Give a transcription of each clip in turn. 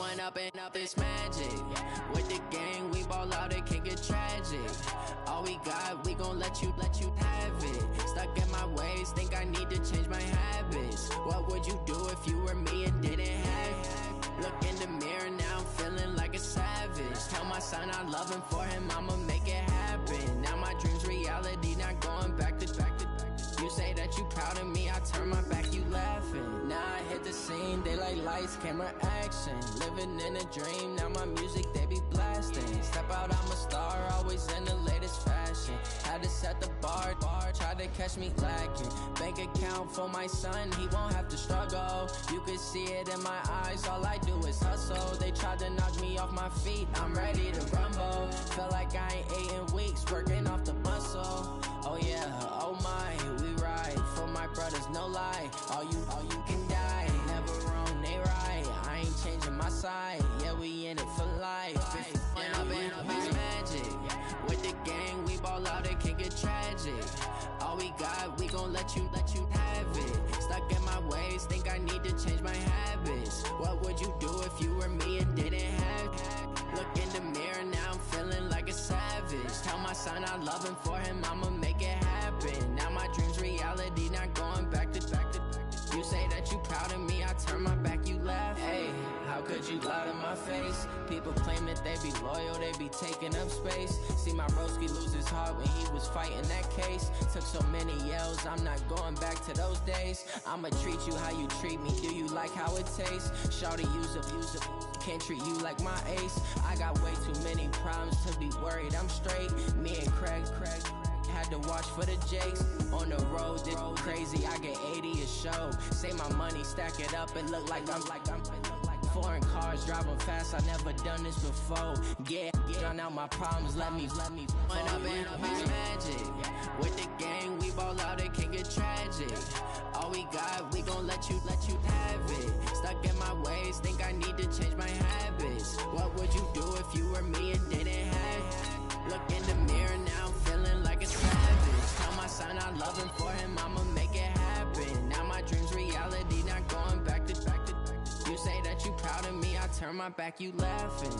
One up and up, it's magic. With the gang, we ball out, it can get tragic. All we got, we gon' let you have it. Stuck in my ways, think I need to change my habits. What would you do if you were me and didn't have it? Look in the mirror, now I'm feeling like a savage. Tell my son I love him, for him I'ma make it happen. Now my dream's reality, not going back to. You say that you proud of me, I turn my back, you laughing. Now I hit the scene, they like lights, camera, action. Living in a dream, now my music, they be blasting. Step out, I'm a star, always in the latest fashion. Had to set the bar, try to catch me lacking. Bank account for my son, he won't have to struggle. You can see it in my eyes, all I do is hustle. They tried to knock me off my feet, I'm ready to rumble. Feel like I ain't ate in weeks, working off the muscle. Oh yeah, oh my, we ride for my brothers, no lie. All you can die, never wrong, they right. I ain't changing my side, yeah, we in it for life. When up and up, it's magic. With the gang, we ball out, it can get tragic. All we got, we gon' let you have it. Stuck in my ways, think I need to change my habits. What would you do if you were me and didn't have it? Look in the mirror, now I'm feeling like a savage. Tell my son I love him, for him I'ma make it happen. Now my dream's reality, not going back to. You say that you proud of me, I turn my back, you laugh. Hey, how could you lie to my face? People claim that they be loyal, they be taking up space. See my broski lose his heart when he was fighting that case. Took so many yells, I'm not going back to those days. I'ma treat you how you treat me, do you like how it tastes? Shawty, use up, can't treat you like my ace. I got way too many problems to be worried, I'm straight. Me and Craig had to watch for the Jakes. On the road, it's crazy, I get 80 a show. Say my money, stack it up, and look like I'm foreign cars, driving fast, I never done this before. Yeah, drown out my problems, let me One up and up, it's magic. With the gang, we ball out, it can get tragic. All we got, we gon' let you have it. Stuck in my ways, think I need to change my habits. What would you do if you were me and didn't have it? Look in the mirror, now I'm feeling like a savage. Tell my son I love him, for him I'ma make it happen. Now my dream's reality, not going back to. You say that you proud of me, I turn my back, you laughing.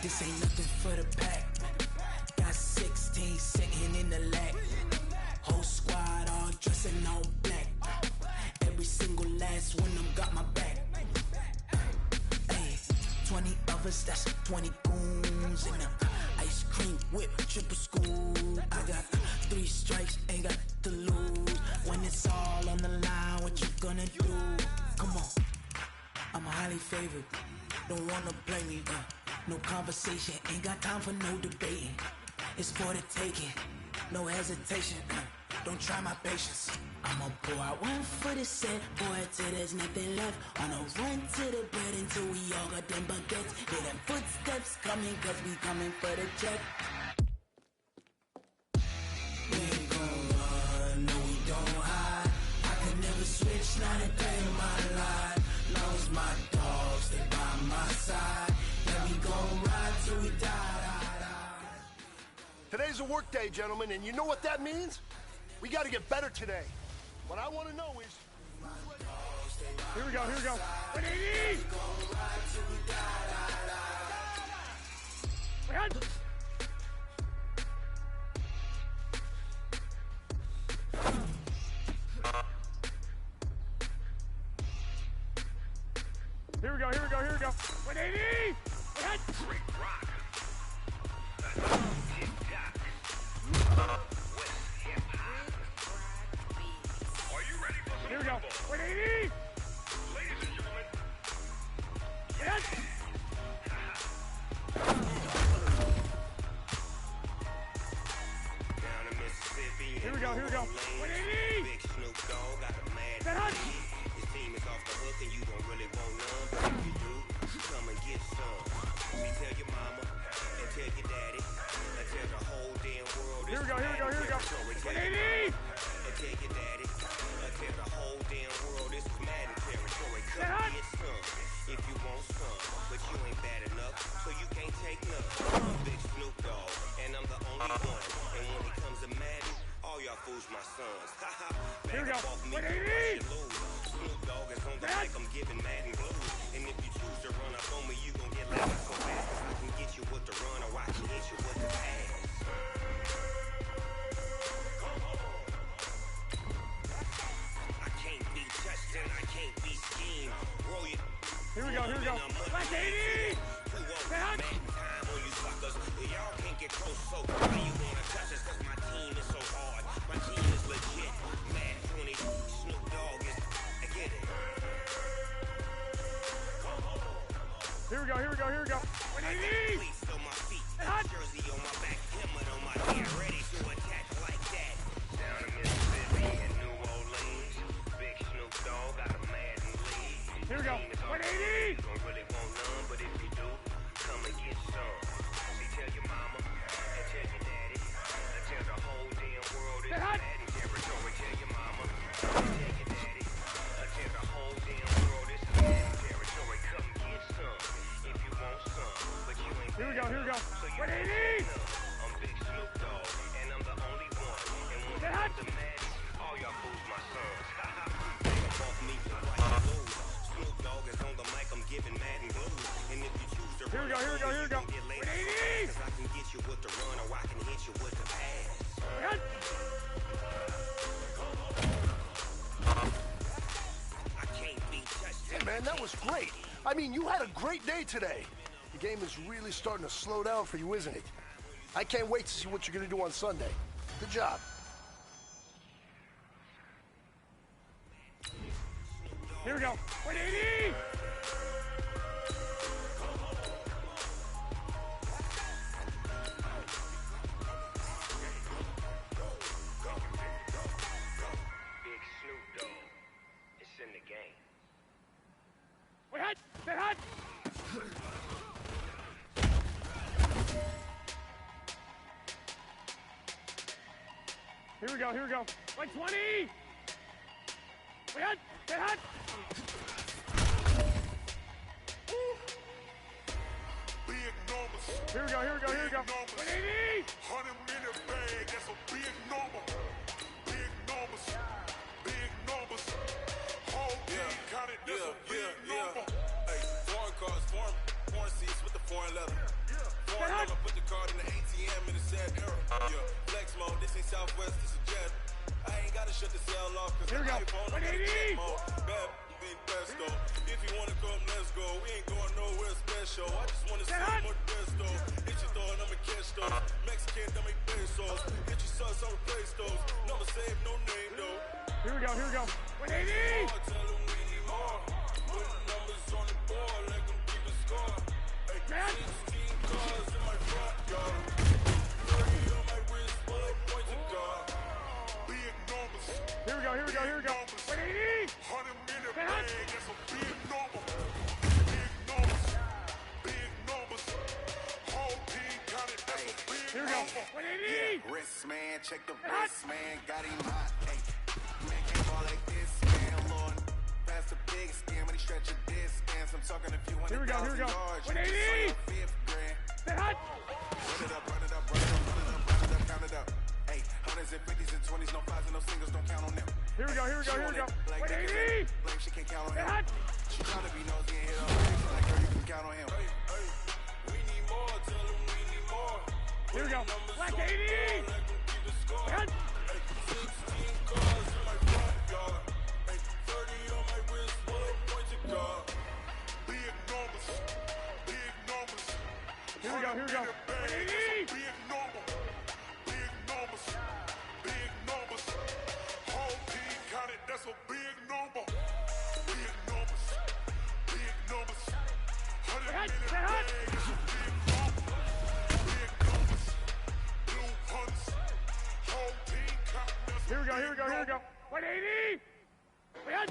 This ain't nothing for the pack. Got 16 sitting in the lag. Whole squad all dressing all black. Every single last one of them got my back. Hey, 20 of us, that's 20 goons in them. Ice cream whip, triple scoop. I got 3 strikes, ain't got to lose. When it's all on the line, what you gonna do? Come on, I'm highly favored. Don't wanna play me, no conversation, ain't got time for no debating. It's for the taking, no hesitation. Don't try my patience. I'ma pour out one for the set, pour it till there's nothing left. On a run to the bread until we all got them baguettes. Hear them footsteps coming, cause we coming for the check. We ain't gon' run, no we don't hide. I could never switch, not a day in my life. Long as my dogs stay by my side. Yeah, we gon' ride till we die. Today's a work day, gentlemen, and you know what that means? We gotta get better today. What I wanna know is... Here we go. Here we go. 180! Great rock. BigJackk. 180! Ladies and gentlemen, Yes! Down in Mississippi, Here we go, here we go. 180! Big Snoop Dogg got a mad Set up! His team is off the hook and you don't really want none, but if you do, come and get some. See, tell your mama and tell your daddy and tell the whole damn world. Here we go, here we go, here we go. 180! And tell your daddy and tell the whole damn world this is Madden territory. Set Come up! get some if you want some, but you ain't bad enough, so you can't take none. I'm Big Snoop Dogg, and I'm the only one. And when it comes to Madden, all y'all fools my sons. Here we go. 180! Snoop Dogg is on the mic, I'm giving Madden blues. And if you choose to run up on me, you gon' get left so fast. I can get you with the run or I can hit you with the pass. I can't be touched and I can't be schemed. Roll you. Here we go, here we go. 180! Set up! Time on you suckers. Y'all can't get close, so why you wanna touch us? Cause my team is so hard. My team is legit. Mad 20, Snoop Dogg is. I get it. Here we go, here we go, here we go. 180! Cleats on my feet, Hot. jersey on my back, helmet on my head, ready to attack like that. Down in Mississippi and New Orleans, Big Snoop Dogg got a Madden lead. Here we go. 180! You don't really want none, but if you do, come and get some. See, tell your mama and tell your daddy and tell the whole damn world it's Hot. Madden territory. Tell your mama and tell your daddy and tell the whole damn world it's Madden territory. Come get some if you want some, but you ain't. Here we go, here we go. So you 180! I'm Big Snoop Dogg, and I'm the only one. And when it comes to Madden, all y'all fools my sons. Take up off me, so why you lose? Snoop Dogg is on the mic, I'm giving Madden blues. And if you choose to Here we go, here we go, here we go. 180! cause I can get you with the run or I can hit you with the pass. Hot. I can't be touched. hey man, that was great. I mean, you had a great day today. The game is really starting to slow down for you, isn't it? I can't wait to see what you're gonna do on Sunday. Good job. Here we go. 180! Big Snoop Dogg, it's in the game. Wait, hot! Set hot! Here we go, here we go. 120! Wait, hot! Set hot! Big numbers. Here we go, here we go, here we go. 180! 100-minute bag, that's a big number. Big numbers. Big numbers. Whole team counted, that's a big number. Hey, foreign cars, foreign seats with the foreign leather. Foreign Hot. number, put the card in the ATM in the sad era. Yeah, flex mode, this ain't Southwest, this is Jet. I ain't gotta shut the cell off, cause Here we the go. iPhone, I'm in 180. jet mode. Bad big pesto. If you wanna come, let's go. We ain't going nowhere special. I just wanna see Hot. more pesto. Hit your door and I'ma catch those. Mexican, don't make pesos. Hit your sons, I'll replace those. Number saved, no name though. Here we go, here we go. 180! More, tell them we need more. Put the numbers on the board, let them keep a score. Hey, Man. 16 cars in my front yard. 30 on my wrist, bullet points of God. Big numbers. Here we go, here we go, here we go. 180! 100-minute Man. bag, that's a big number. Big numbers. Big numbers. Whole team counted, that's a big Here we go. number. 180! Wrist man, check the Hot. wrist man, got him hot. Hey, man can't ball like this, man. Lord, pass the big skin when he stretch a distance. I'm talking a few Here we go, here we go. 100,000 yards. 180! Fifth grand. Set hot! Run it up, run it up, run it up, run it up, run it up, count it up. Hey, hundreds and fifties and 20s, no fives and no singles, don't count on them. Here we go, here we go, here we go. Like 180! blame, she can't count on Set him. hot! She tryna be nosy and hit up. She like, girl, you can count on him. Hey, we need more, tell them we need more. Here we go. Black 80! Let them keep a score. Hot! Hey, 16 cars in my front yard. Hey, 30 on my wrist, bullet points of God. Big numbers. Big numbers. Here we go, here we go. 180! Big number. Big numbers. Big numbers. Whole team counted, that's a big number. 180! Wait!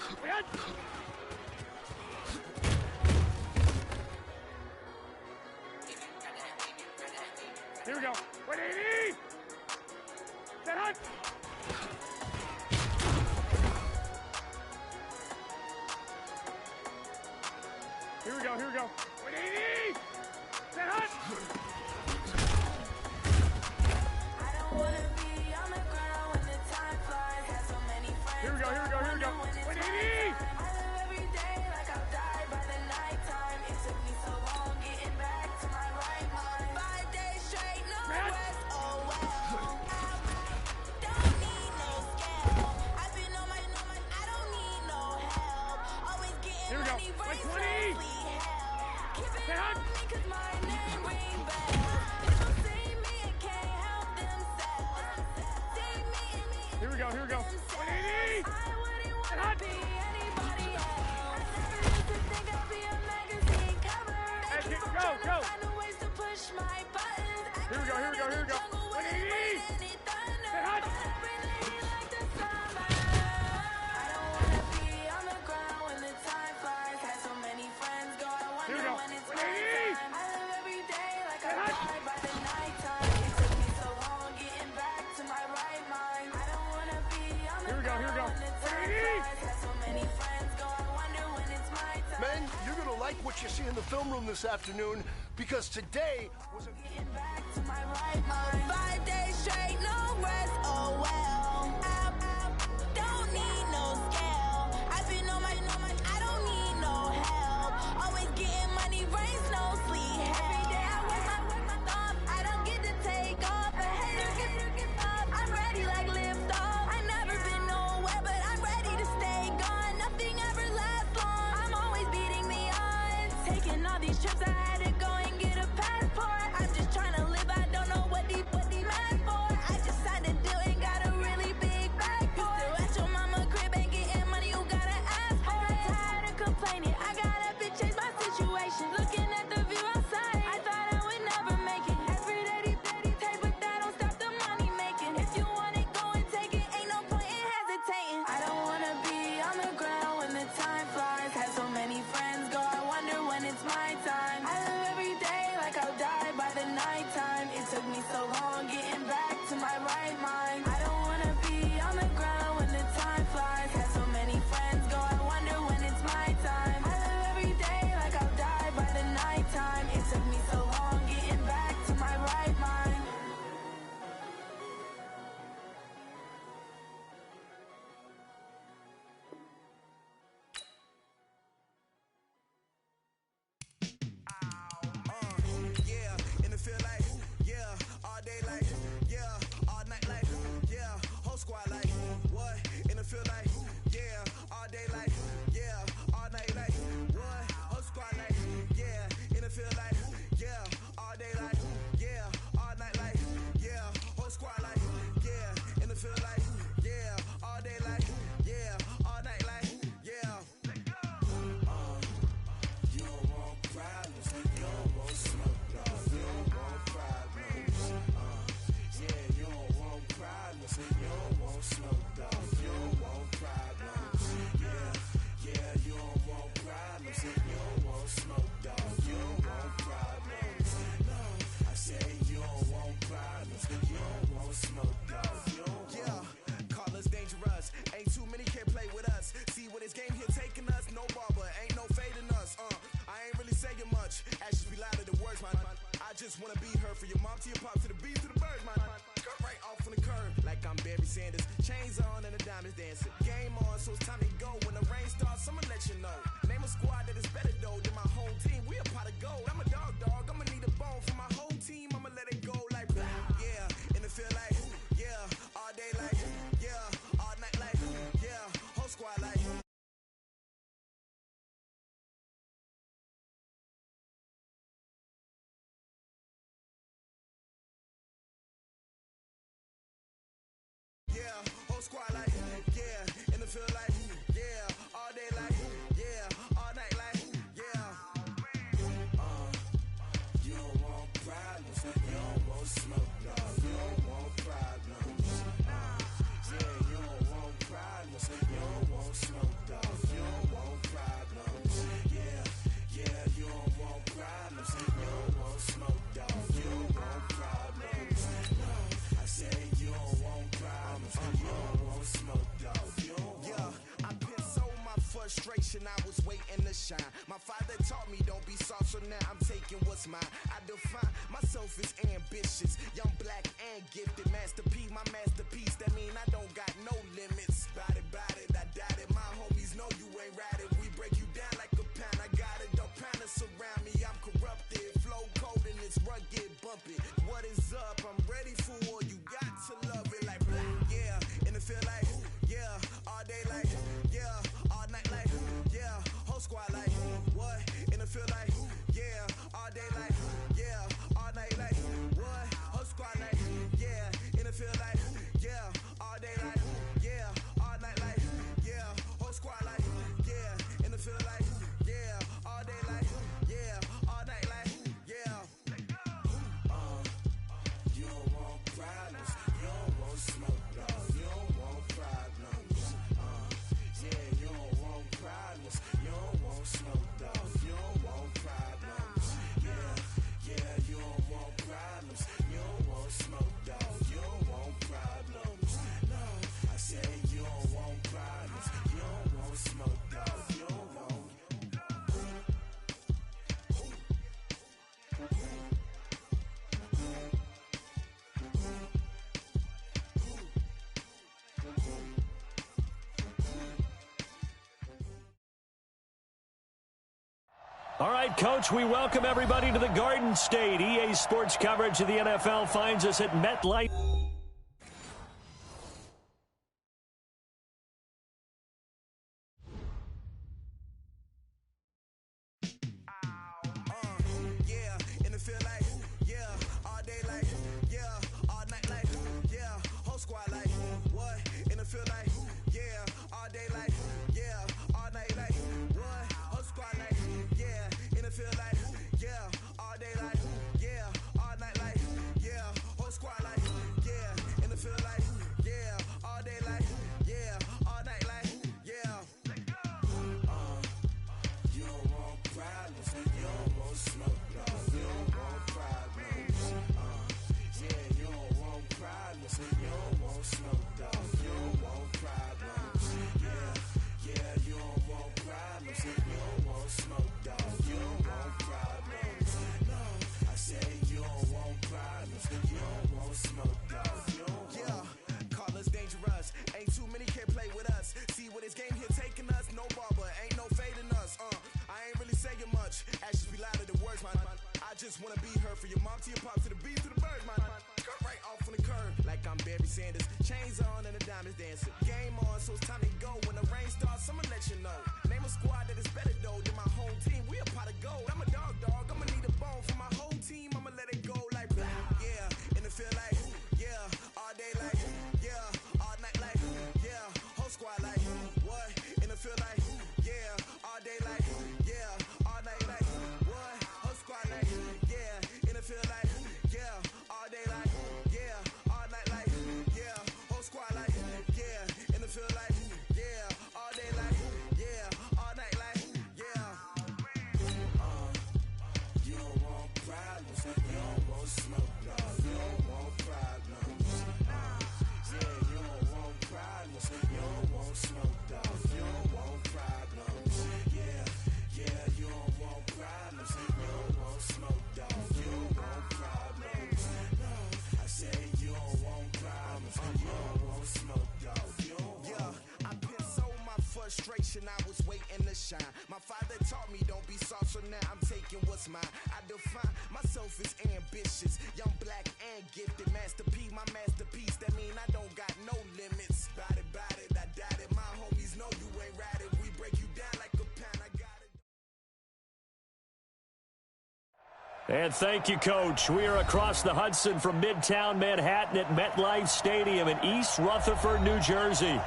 Here we go. 180! Set hot! Here we go. 180! Set hot! I don't wanna be on the ground when the time flies. Have so many friends. Here we go. 180! I live every day like I've died by the nighttime. It took me so long getting back to my right mind. 5 days straight, no rest. Oh well. Don't need no scale. I've been on my. I don't need no help. Always getting Here we go. money, race, 120. Keep it Set hot! on me 'cause my name ring bells. People see me and can't help themselves. See me and me. Here we go. 180! I wouldn't Set wanna hot! be anybody else. I never used to think I'd be a magazine cover. Hey, Keep on go, trying go. to find a ways to push my buttons. I Here we go. grew up in the jungle where there 180! wasn't any thunder. Set hot! But I've been living like the summer. I don't wanna be on the ground when the time flies. Had so many friends go, I Here we wonder go. when it's my 180! time. I live every day like Set I hot! died by the nighttime. It took me so long getting back to my right mind. I don't wanna be on the Here we go. ground when the time 180! flies. Had so many friends go, I wonder when it's my time. Men, you're gonna like what you see in the film room this afternoon because today was a Getting back to my right mind. 5 days straight, no rest. Oh well. Don't need no scale. I've been on my. I don't need no help. Always getting money, rains, no sleep. Every day I work my thumb. I don't get to take off. A hater gets up. I'm ready like lift off. I never been nowhere, but I'm ready to stay gone. Nothing ever lasts long. I'm always beating the odds. Taking all these trips, I had to go and get a passport. I'm just trying to live. I don't know what these mad for. I just signed a deal and got a really big bag for it. Still at your mama crib ain't getting money, you gotta ask for it. I got tired of complaining. I got up and changed my situation. Looking at the view outside, I thought I would never make it. Every day they take, but that don't stop the money making. If you want it, go and take it. Ain't no point in hesitating. I don't wanna be on the ground when the time flies. Had so many friends go, I wonder when it's my time. I live every day like I'll die by the nighttime. It took me so long getting back to my right mind. I don't wanna be on the ground when the time flies. Had so many friends go, I wonder when it's my time. I live every day like I'll die by the nighttime. It took me so long getting back to my right mind. Yeah, in the field like, yeah, all day like, yeah, all night like, yeah, whole squad like, what? In the field like, yeah, all day like, yeah, all night like, what? Whole squad like, yeah, in the field like, yeah, all day like, yeah, all night like, yeah, whole squad like, yeah, in the field like, yeah, all day like, yeah, all night like, yeah. You don't want problems, you don't want smoke, dog. You don't want problems. Yeah, you don't want problems, you don't want smoke, dog. You don't want problems. Yeah, you don't want problems, you don't want smoke, dog. You don't want problems. No, I say you don't want problems, you don't want smoke, dog. You don't want. Call us dangerous. Ain't too many can play with us. See what this game here taking us. No barber, ain't no fading us. I ain't really saying much. Actions be louder than words, man. I just wanna be heard for your mom to your pop to the bees to the birds, man. Cut right off on the curb like I'm Barry Sanders. Chains on and the diamonds dancing. Game on, so it's time to go. When the rain starts, I'ma let you know. Name a squad that is better though than my whole team. We a pot of gold. I'm a dog. I'ma need a bone for my whole team. I'ma let it go like blah. Yeah, in the field like, yeah, all day like, yeah, all night like, yeah, whole squad like. Yeah, whole squad like, yeah, in the field like, yeah, all day like, yeah, all night like, yeah. You don't want problems, you don't want smoke, dog. You don't want problems. Yeah, you don't want problems, shine. My father taught me don't be soft, so now I'm taking what's mine. I define myself as ambitious, young, black, and gifted. Master P, my masterpiece. That mean I don't got no limits. Bout it, I doubt it. My homies know you ain't ride it. We break you down like a pound. I got it, don't pound to surround me. I'm corrupted, flow cold and it's rugged, bumpy. What is up? I'm ready for war. You got to love it like yeah, and it feel like yeah, all day like yeah, all night like yeah, whole squad like what? And it feel like yeah, all day like yeah, all night like what? Whole squad like yeah, and it feel like yeah, all day like yeah, all night like yeah, whole squad like yeah, and it feel like yeah, all day like yeah, all night like yeah. You don't want problems, you don't want smoke, dog. You don't want problems. Yeah, you don't want problems, you don't want smoke, dog. You don't want problems. Yeah, you don't want problems, you don't want smoke, dog. You don't want problems. No, I said you don't want problems, you don't want smoke, dog. You don't want. All right, Coach, we welcome everybody to the Garden State. EA Sports coverage of the NFL finds us at MetLife. Yeah, and it feel like yeah, all day like yeah, all night like yeah, whole squad like what? And it feel like yeah, all day like yeah, all night like what? Whole squad like yeah, and it feel like yeah, all day like yeah, all night like yeah, whole squad like yeah, and it feel like yeah, all day like yeah, all night like yeah. You don't want problems, you don't want smoke, dog. You don't want problems. Yeah, you don't want problems, you don't want smoke, dog. You don't want problems. Yeah, you don't want problems, you don't want smoke, dog. You don't want problems. No, I said you don't want problems, you don't want smoke, dog. You don't want. Yeah, call us dangerous. Ain't too many can play with us. See what this game here taking us. No barber, ain't no fading us. I ain't really saying much. Actions be louder than words, man. I just wanna be heard for your mom to your pop to the beat to the birds, man. Cut right off on the curb like I'm Barry Sanders. Chains on and the diamonds dancing. Game on, so it's time to go. When the rain starts, I'ma let you know. Name a squad that is better though than my home team. We a pot of gold. I'm a dog. I'ma need a bone for my whole team. I'ma let it go like blah. Yeah, and it feel like yeah, all day like yeah, all night like yeah, whole squad like what? And it feel like yeah, all day like yeah, all night like what? Whole squad like yeah, and it feel like yeah, all day like yeah, all night like yeah, whole squad like yeah, and it feel like yeah, all day like yeah, all night like yeah. You don't want problems, you don't want smoke, dog. You don't want problems. Yeah, you don't want problems, you don't want smoke, dog. You don't want problems. Yeah, you don't want problems, you don't want smoke, dog. You don't want problems. No, I said you don't want problems, you don't want smoke, dog. You don't want. Yeah, I pissed so my frustration, I was waiting to shine. My father taught me don't be soft, so now I'm taking what's mine. I define myself as ambitious, young, black, and gifted. Master P, my masterpiece. That mean I don't got no limits. Bout it, I doubt it. My homies know you ain't ride it. We break you down like a pound. I got it. And thank you, Coach. We are across the Hudson from Midtown Manhattan at MetLife Stadium in East Rutherford, New Jersey.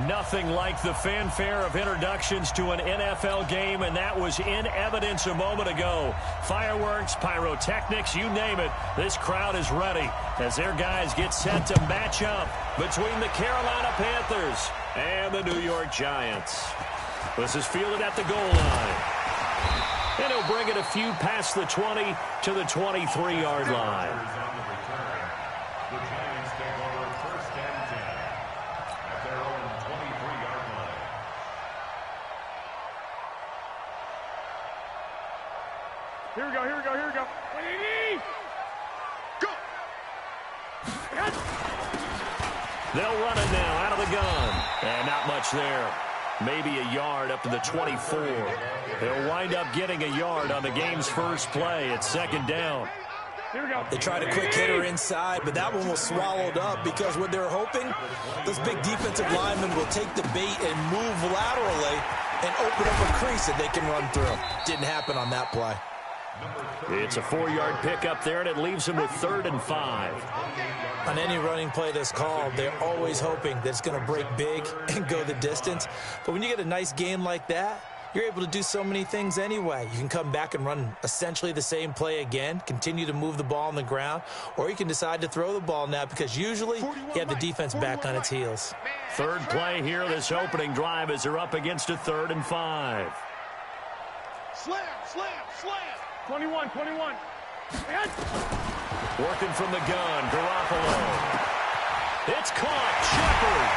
Nothing like the fanfare of introductions to an NFL game, and that was in evidence a moment ago. Fireworks, pyrotechnics, you name it. This crowd is ready as their guys get set to match up between the Carolina Panthers and the New York Giants. This is fielded at the goal line. And he'll bring it a few past the 20 to the 23-yard line. The Giants take over first and 10 at their own 23-yard line. Here we go, here we go, here we go. 180! Go! They'll run it now out of the gun. And not much there. Maybe a yard up to the 24. They'll wind up getting a yard on the game's first play. It's second down. Here we go. They tried a quick hitter inside, but that one was swallowed up because what they're hoping, those big defensive linemen will take the bait and move laterally and open up a crease that they can run through. Didn't happen on that play. It's a 4-yard pickup there, and it leaves them with 3rd and 5. On any running play that's called, they're always hoping that it's going to break big and go the distance. But when you get a nice gain like that, you're able to do so many things anyway. You can come back and run essentially the same play again, continue to move the ball on the ground, or you can decide to throw the ball now because usually you have the defense back on its heels. Third play here, this opening drive, as they're up against a 3rd and 5. Slam, slam, slam. 21, 21. Working from the gun, Garoppolo. It's caught, Shepard.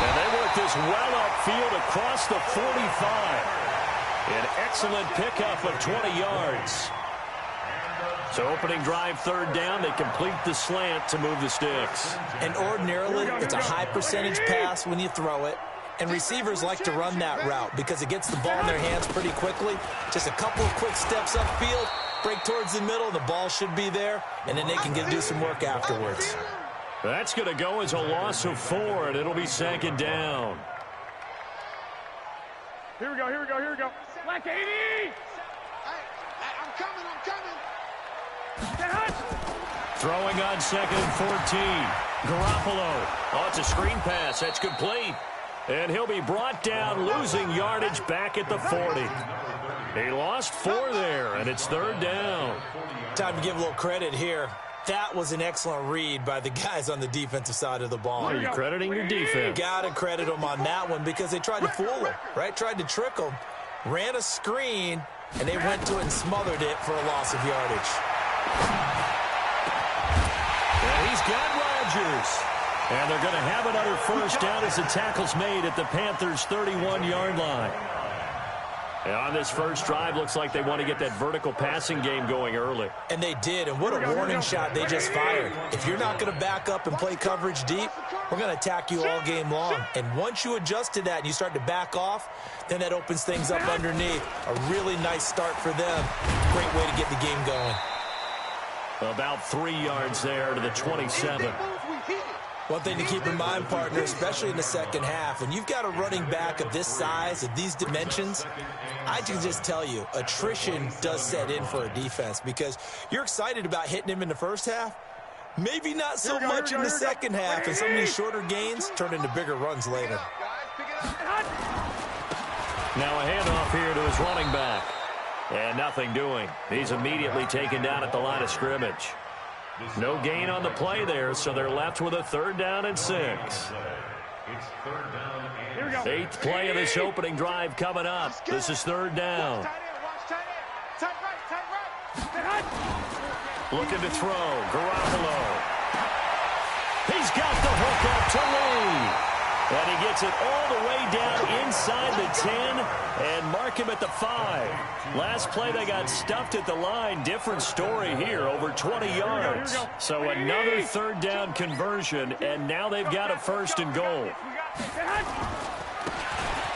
And they work this well upfield across the 45. An excellent pickup of 20 yards. So opening drive, 3rd down, they complete the slant to move the sticks. And ordinarily, it's a high percentage pass when you throw it. And receivers like to run that route because it gets the ball in their hands pretty quickly. Just a couple of quick steps upfield, break towards the middle, the ball should be there, and then they can do some work afterwards. That's going to go as a loss of 4, and it'll be 2nd down. Here we go, here we go, here we go. Black 80! Hey, I'm coming. Throwing on 2nd and 14. Garoppolo. Oh, it's a screen pass. That's complete. And he'll be brought down, losing yardage back at the 40. He lost 4 there, and it's 3rd down. Time to give a little credit here. That was an excellent read by the guys on the defensive side of the ball. You're crediting your defense. Got to credit them on that one because they tried to fool him, right? Tried to trick him. Ran a screen, and they went to it and smothered it for a loss of yardage. And he's got Rodgers. And they're going to have another 1st down as the tackle's made at the Panthers' 31-yard line. And on this first drive, looks like they want to get that vertical passing game going early. And they did, and what a warning shot they just fired. If you're not going to back up and play coverage deep, we're going to attack you all game long. And once you adjust to that and you start to back off, then that opens things up underneath. A really nice start for them. Great way to get the game going. About 3 yards there to the 27. One thing to keep in mind, partner, especially in the second half, when you've got a running back of this size, of these dimensions, I can just tell you, attrition does set in for a defense because you're excited about hitting him in the first half, maybe not so much in the second half, and some of these shorter gains turn into bigger runs later. Now a handoff here to his running back. And nothing doing. He's immediately taken down at the line of scrimmage. No gain on the play there, so they're left with a 3rd down and 6. 8th play of this opening drive coming up. This is 3rd down. Looking to throw. Garoppolo. He's got the hook up to Lee. And he gets it all the way down inside the 10 and mark him at the 5. Last play they got stuffed at the line. Different story here, over 20 yards. So another 3rd down conversion, and now they've got a 1st and goal.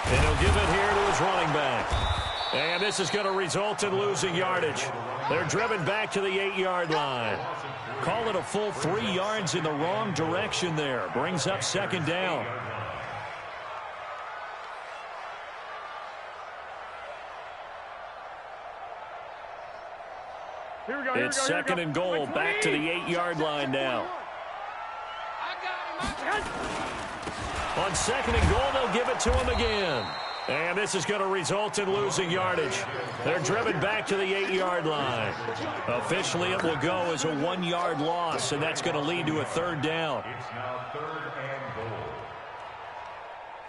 And he'll give it here to his running back. And this is going to result in losing yardage. They're driven back to the 8-yard line. Call it a full 3 yards in the wrong direction there. Brings up 2nd down. It's 2nd and goal, back to the 8-yard line now. On 2nd and goal, they'll give it to him again. And this is going to result in losing yardage. They're driven back to the 8-yard line. Officially, it will go as a 1-yard loss, and that's going to lead to a 3rd down.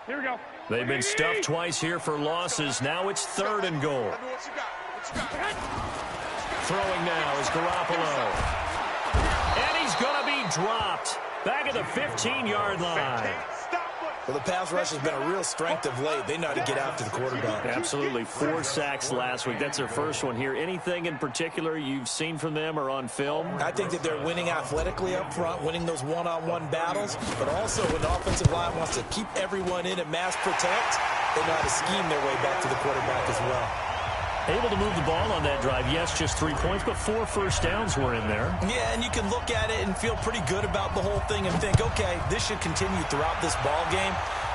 Here we go. They've been stuffed twice here for losses. Now it's 3rd and goal. Throwing now is Garoppolo. And he's going to be dropped. Back at the 15-yard line. Well, the pass rush has been a real strength of late. They know how to get after the quarterback. Absolutely. 4 sacks last week. That's their first one here. Anything in particular you've seen from them or on film? I think that they're winning athletically up front, winning those one-on-one battles, but also when the offensive line wants to keep everyone in and mass protect, they know how to scheme their way back to the quarterback as well. Able to move the ball on that drive. Yes, just 3 points, but 4 first downs were in there. Yeah, and you can look at it and feel pretty good about the whole thing and think, okay, this should continue throughout this ball game.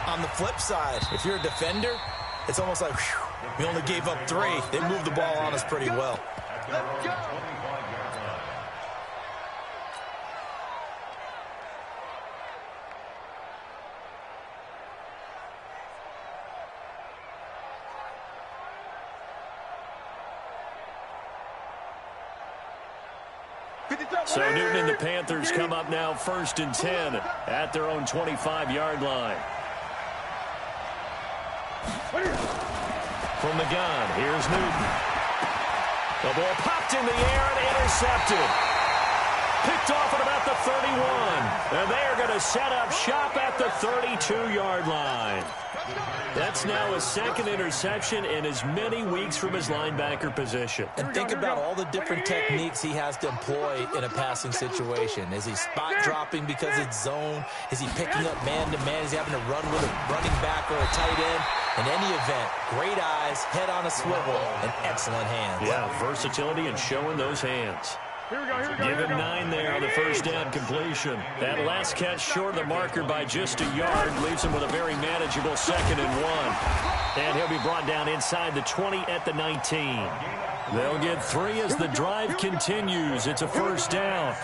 On the flip side, if you're a defender, it's almost like, whew, we only gave up 3. They moved the ball on us pretty well. Let's go. So Newton and the Panthers come up now 1st and 10 at their own 25-yard line. From the gun, here's Newton. The ball popped in the air and intercepted. Picked off at about the 31. And they are going to set up shop at the 32-yard line. That's now his 2nd interception in as many weeks from his linebacker position. And think about all the different techniques he has to employ in a passing situation. Is he spot dropping because it's zone? Is he picking up man-to-man? Is he having to run with a running back or a tight end? In any event, great eyes, head on a swivel, and excellent hands. Yeah, versatility and showing those hands. Give him 9 there on the first down completion. That last catch short of the marker by just a yard leaves him with a very manageable 2nd and 1. And he'll be brought down inside the 20 at the 19. They'll get 3 as the drive continues. It's a first down.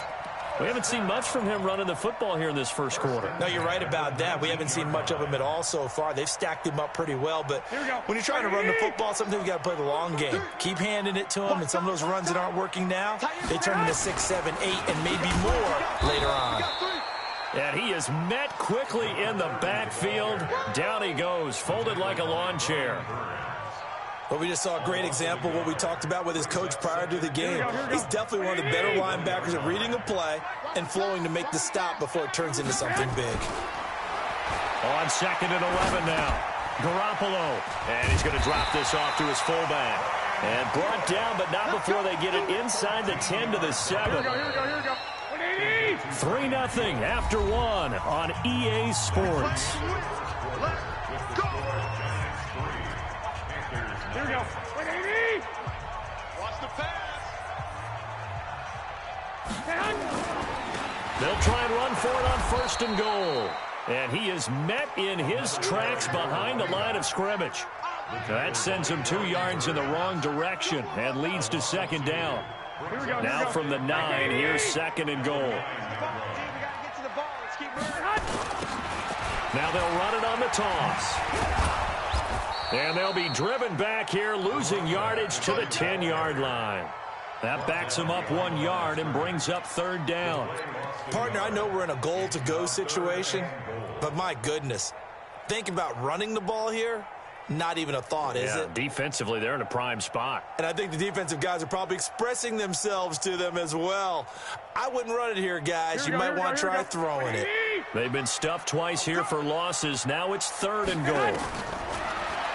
We haven't seen much from him running the football here in this first quarter. No, you're right about that. We haven't seen much of him at all so far. They've stacked him up pretty well, but when you're trying to run the football, sometimes you got to play the long game. Keep handing it to him, and some of those runs that aren't working now, they turn into 6, 7, 8, and maybe more later on. And he is met quickly in the backfield. Down he goes, folded like a lawn chair. Well, we just saw a great example of what we talked about with his coach prior to the game. He's definitely one of the better linebackers at reading a play and flowing to make the stop before it turns into something big. On 2nd and 11 now. Garoppolo. And he's going to drop this off to his fullback. And brought down, but not before they get it inside the 10 to the 7. 3-0 after 1 on EA Sports. Here we go. 180. Watch the pass. They'll try and run for it on 1st and goal. And he is met in his tracks behind the line of scrimmage. That sends him 2 yards in the wrong direction and leads to 2nd down. Now from the 9, here's 2nd and goal. Now they'll run it on the toss. And they'll be driven back here, losing yardage to the 10-yard line. That backs him up 1 yard and brings up 3rd down. Partner, I know we're in a goal-to-go situation, but my goodness, think about running the ball here. Not even a thought, is it? Defensively, they're in a prime spot. And I think the defensive guys are probably expressing themselves to them as well. I wouldn't run it here, guys. You might want to try throwing it. They've been stuffed twice here for losses. Now it's 3rd and goal.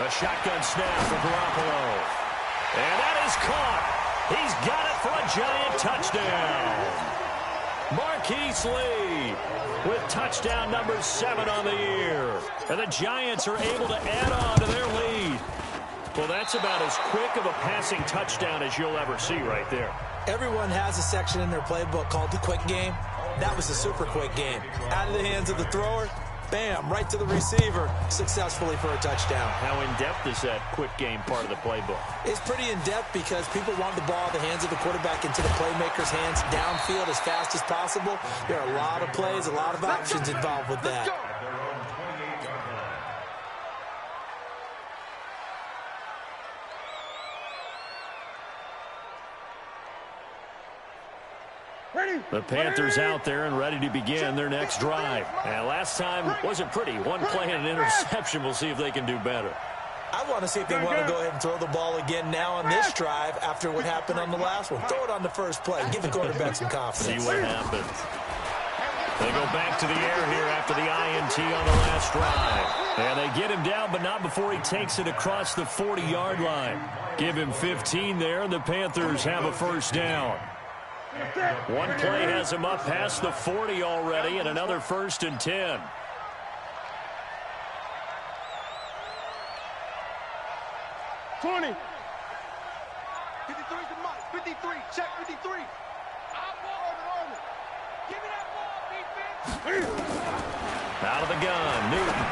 A shotgun snap for Garoppolo. And that is caught. He's got it for a giant touchdown. Marquise Lee with touchdown number 7 on the year. And the Giants are able to add on to their lead. Well, that's about as quick of a passing touchdown as you'll ever see right there. Everyone has a section in their playbook called the quick game. That was a super quick game. Out of the hands of the thrower, bam, right to the receiver, successfully for a touchdown. How in-depth is that quick game part of the playbook? It's pretty in-depth because people want the ball in the hands of the quarterback into the playmaker's hands downfield as fast as possible. There are a lot of plays, a lot of options involved with that. The Panthers out there and ready to begin their next drive. And last time wasn't pretty. 1 play and an interception. We'll see if they can do better. I want to see if they want to go ahead and throw the ball again now on this drive after what happened on the last one. Throw it on the first play. Give the quarterback some confidence. See what happens. They go back to the air here after the INT on the last drive. And they get him down, but not before he takes it across the 40-yard line. Give him 15 there, and the Panthers have a first down. One play has him up past the 40 already, and another 1st and 10. '20. 53 to Mike. 53. Check 53. Give me that ball, defense. Out of the gun, Newton.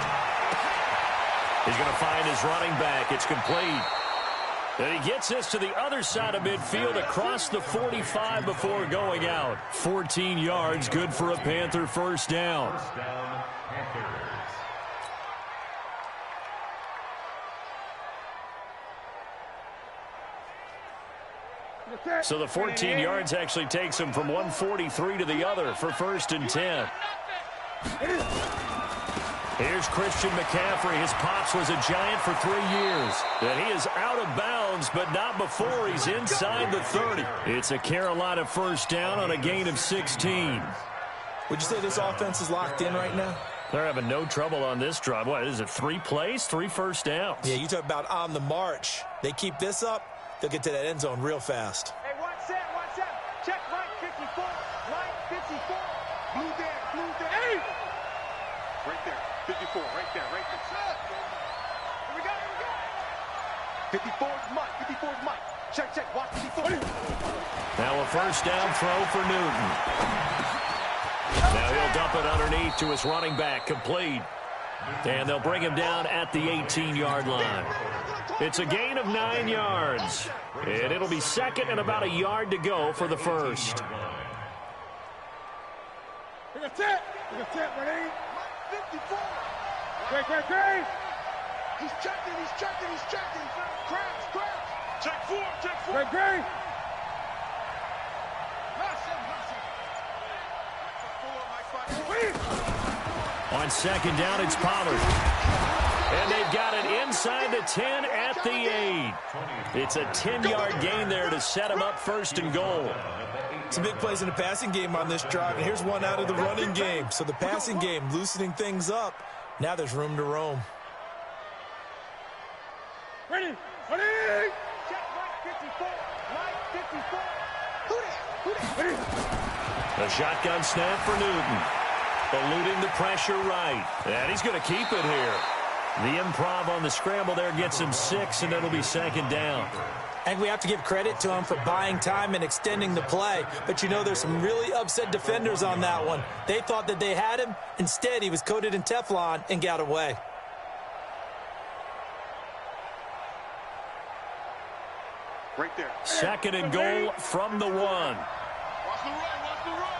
He's going to find his running back. It's complete. And he gets this to the other side of midfield across the 45 before going out. 14 yards, good for a Panther first down. So the 14 yards actually takes him from 143 to the other for 1st and 10. Here's Christian McCaffrey. His pops was a Giant for 3 years. And he is out of bounds, but not before he's inside the 30. It's a Carolina first down on a gain of 16. Would you say this offense is locked in right now? They're having no trouble on this drive. What is it, 3 plays, 3 first downs? Yeah, you talk about on the march. They keep this up, they'll get to that end zone real fast. Hey, watch that. Check Mike 54. Mike 54. Blue there. Hey! Right there. 54, right there. Here we go. 54 is Mike. 54 is Mike. Check. Watch 54. Now a first down throw for Newton. Now he'll dump it underneath to his running back, complete. And they'll bring him down at the 18-yard line. It's a gain of 9 yards. And it'll be second and about a yard to go for the first. Look at that. Ready? 54. Great. He's checking. Crouch. Check 4. Great. On second down, it's Pollard. And they've got it inside the 10 at the 8. It's a 10-yard gain there to set him up 1st and goal. Some big plays in the passing game on this drive, and here's one out of the running game. So the passing game loosening things up. Now there's room to roam. Ready. Check Mike 54. Who that? A shotgun snap for Newton. Eluding the pressure right. And he's going to keep it here. The improv on the scramble there gets him 6, and it'll be second down. I think we have to give credit to him for buying time and extending the play. But, you know, there's some really upset defenders on that one. They thought that they had him. Instead, he was coated in Teflon and got away. Right there. Second and goal from the 1. Watch the run.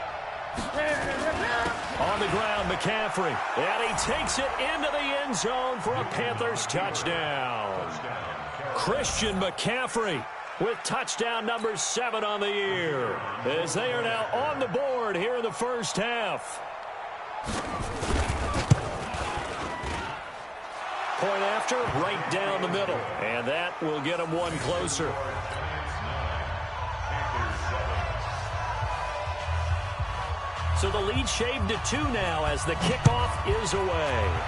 On the ground, McCaffrey. And he takes it into the end zone for a Panthers touchdown. Christian McCaffrey with touchdown number 7 on the year, as they are now on the board here in the first half. Point after, right down the middle. And that will get them one closer. So the lead shaved to 2 now as the kickoff is away.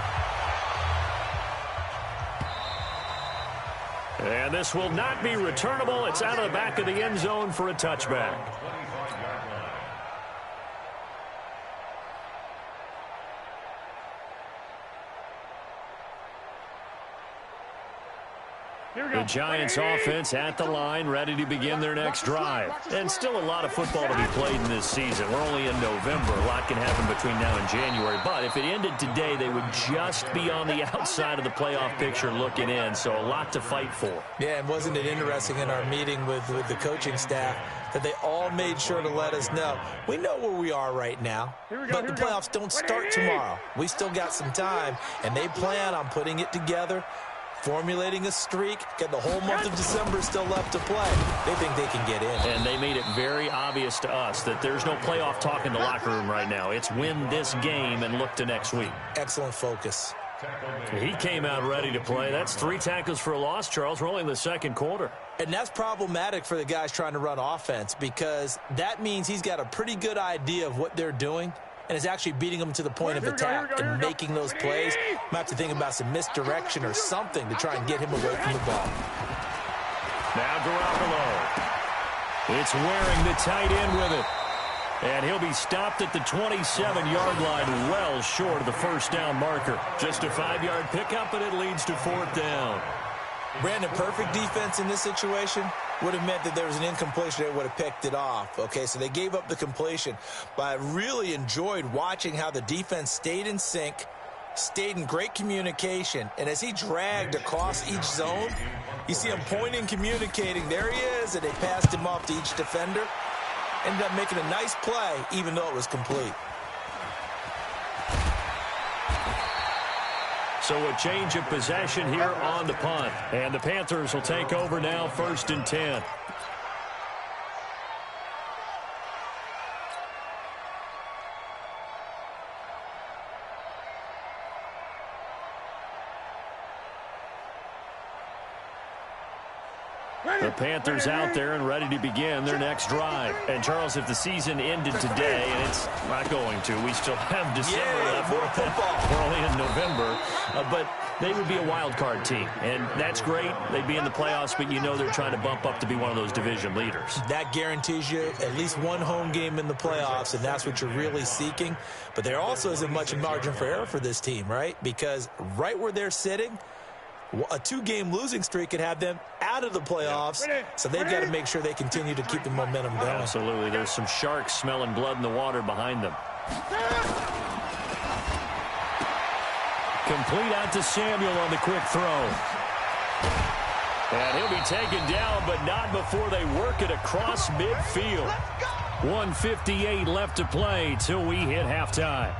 And this will not be returnable. It's out of the back of the end zone for a touchback. The Giants offense at the line, ready to begin their next drive. And still a lot of football to be played in this season. We're only in November. A lot can happen between now and January. But if it ended today, they would just be on the outside of the playoff picture looking in. So a lot to fight for. Yeah, and wasn't it interesting in our meeting with the coaching staff that they all made sure to let us know, we know where we are right now, but the playoffs don't start tomorrow. We still got some time, and they plan on putting it together, formulating a streak, got the whole month of December still left to play. They think they can get in. And they made it very obvious to us that there's no playoff talk in the locker room right now. It's win this game and look to next week. Excellent focus. He came out ready to play. That's 3 tackles for a loss, Charles. We're only in the second quarter. And that's problematic for the guys trying to run offense because that means he's got a pretty good idea of what they're doing. and is actually beating them to the point of attack and making those plays. Might have to think about some misdirection or something to try and get him away from the ball. Now Garoppolo. It's wearing the tight end with it. And he'll be stopped at the 27-yard line, well short of the first down marker. Just a 5-yard pickup, and it leads to 4th down. Brandon, perfect defense in this situation would have meant that there was an incompletion that would have picked it off. Okay, so they gave up the completion. But I really enjoyed watching how the defense stayed in sync, stayed in great communication, and as he dragged across each zone, you see him pointing, communicating. There he is, and they passed him off to each defender. Ended up making a nice play, even though it was complete. So a change of possession here on the punt. And the Panthers will take over now, 1st and 10. The Panthers out there and ready to begin their next drive. And, Charles, if the season ended today, and it's not going to, we still have December left. We're only in November. But they would be a wild card team, and that's great. They'd be in the playoffs, but you know they're trying to bump up to be one of those division leaders. That guarantees you at least one home game in the playoffs, and that's what you're really seeking. But there also isn't much margin for error for this team, right? Because right where they're sitting, a 2-game losing streak could have them out of the playoffs, so they've got to make sure they continue to keep the momentum going. Absolutely. There's some sharks smelling blood in the water behind them. Complete out to Samuel on the quick throw. And he'll be taken down, but not before they work it across midfield. 1:58 left to play till we hit halftime.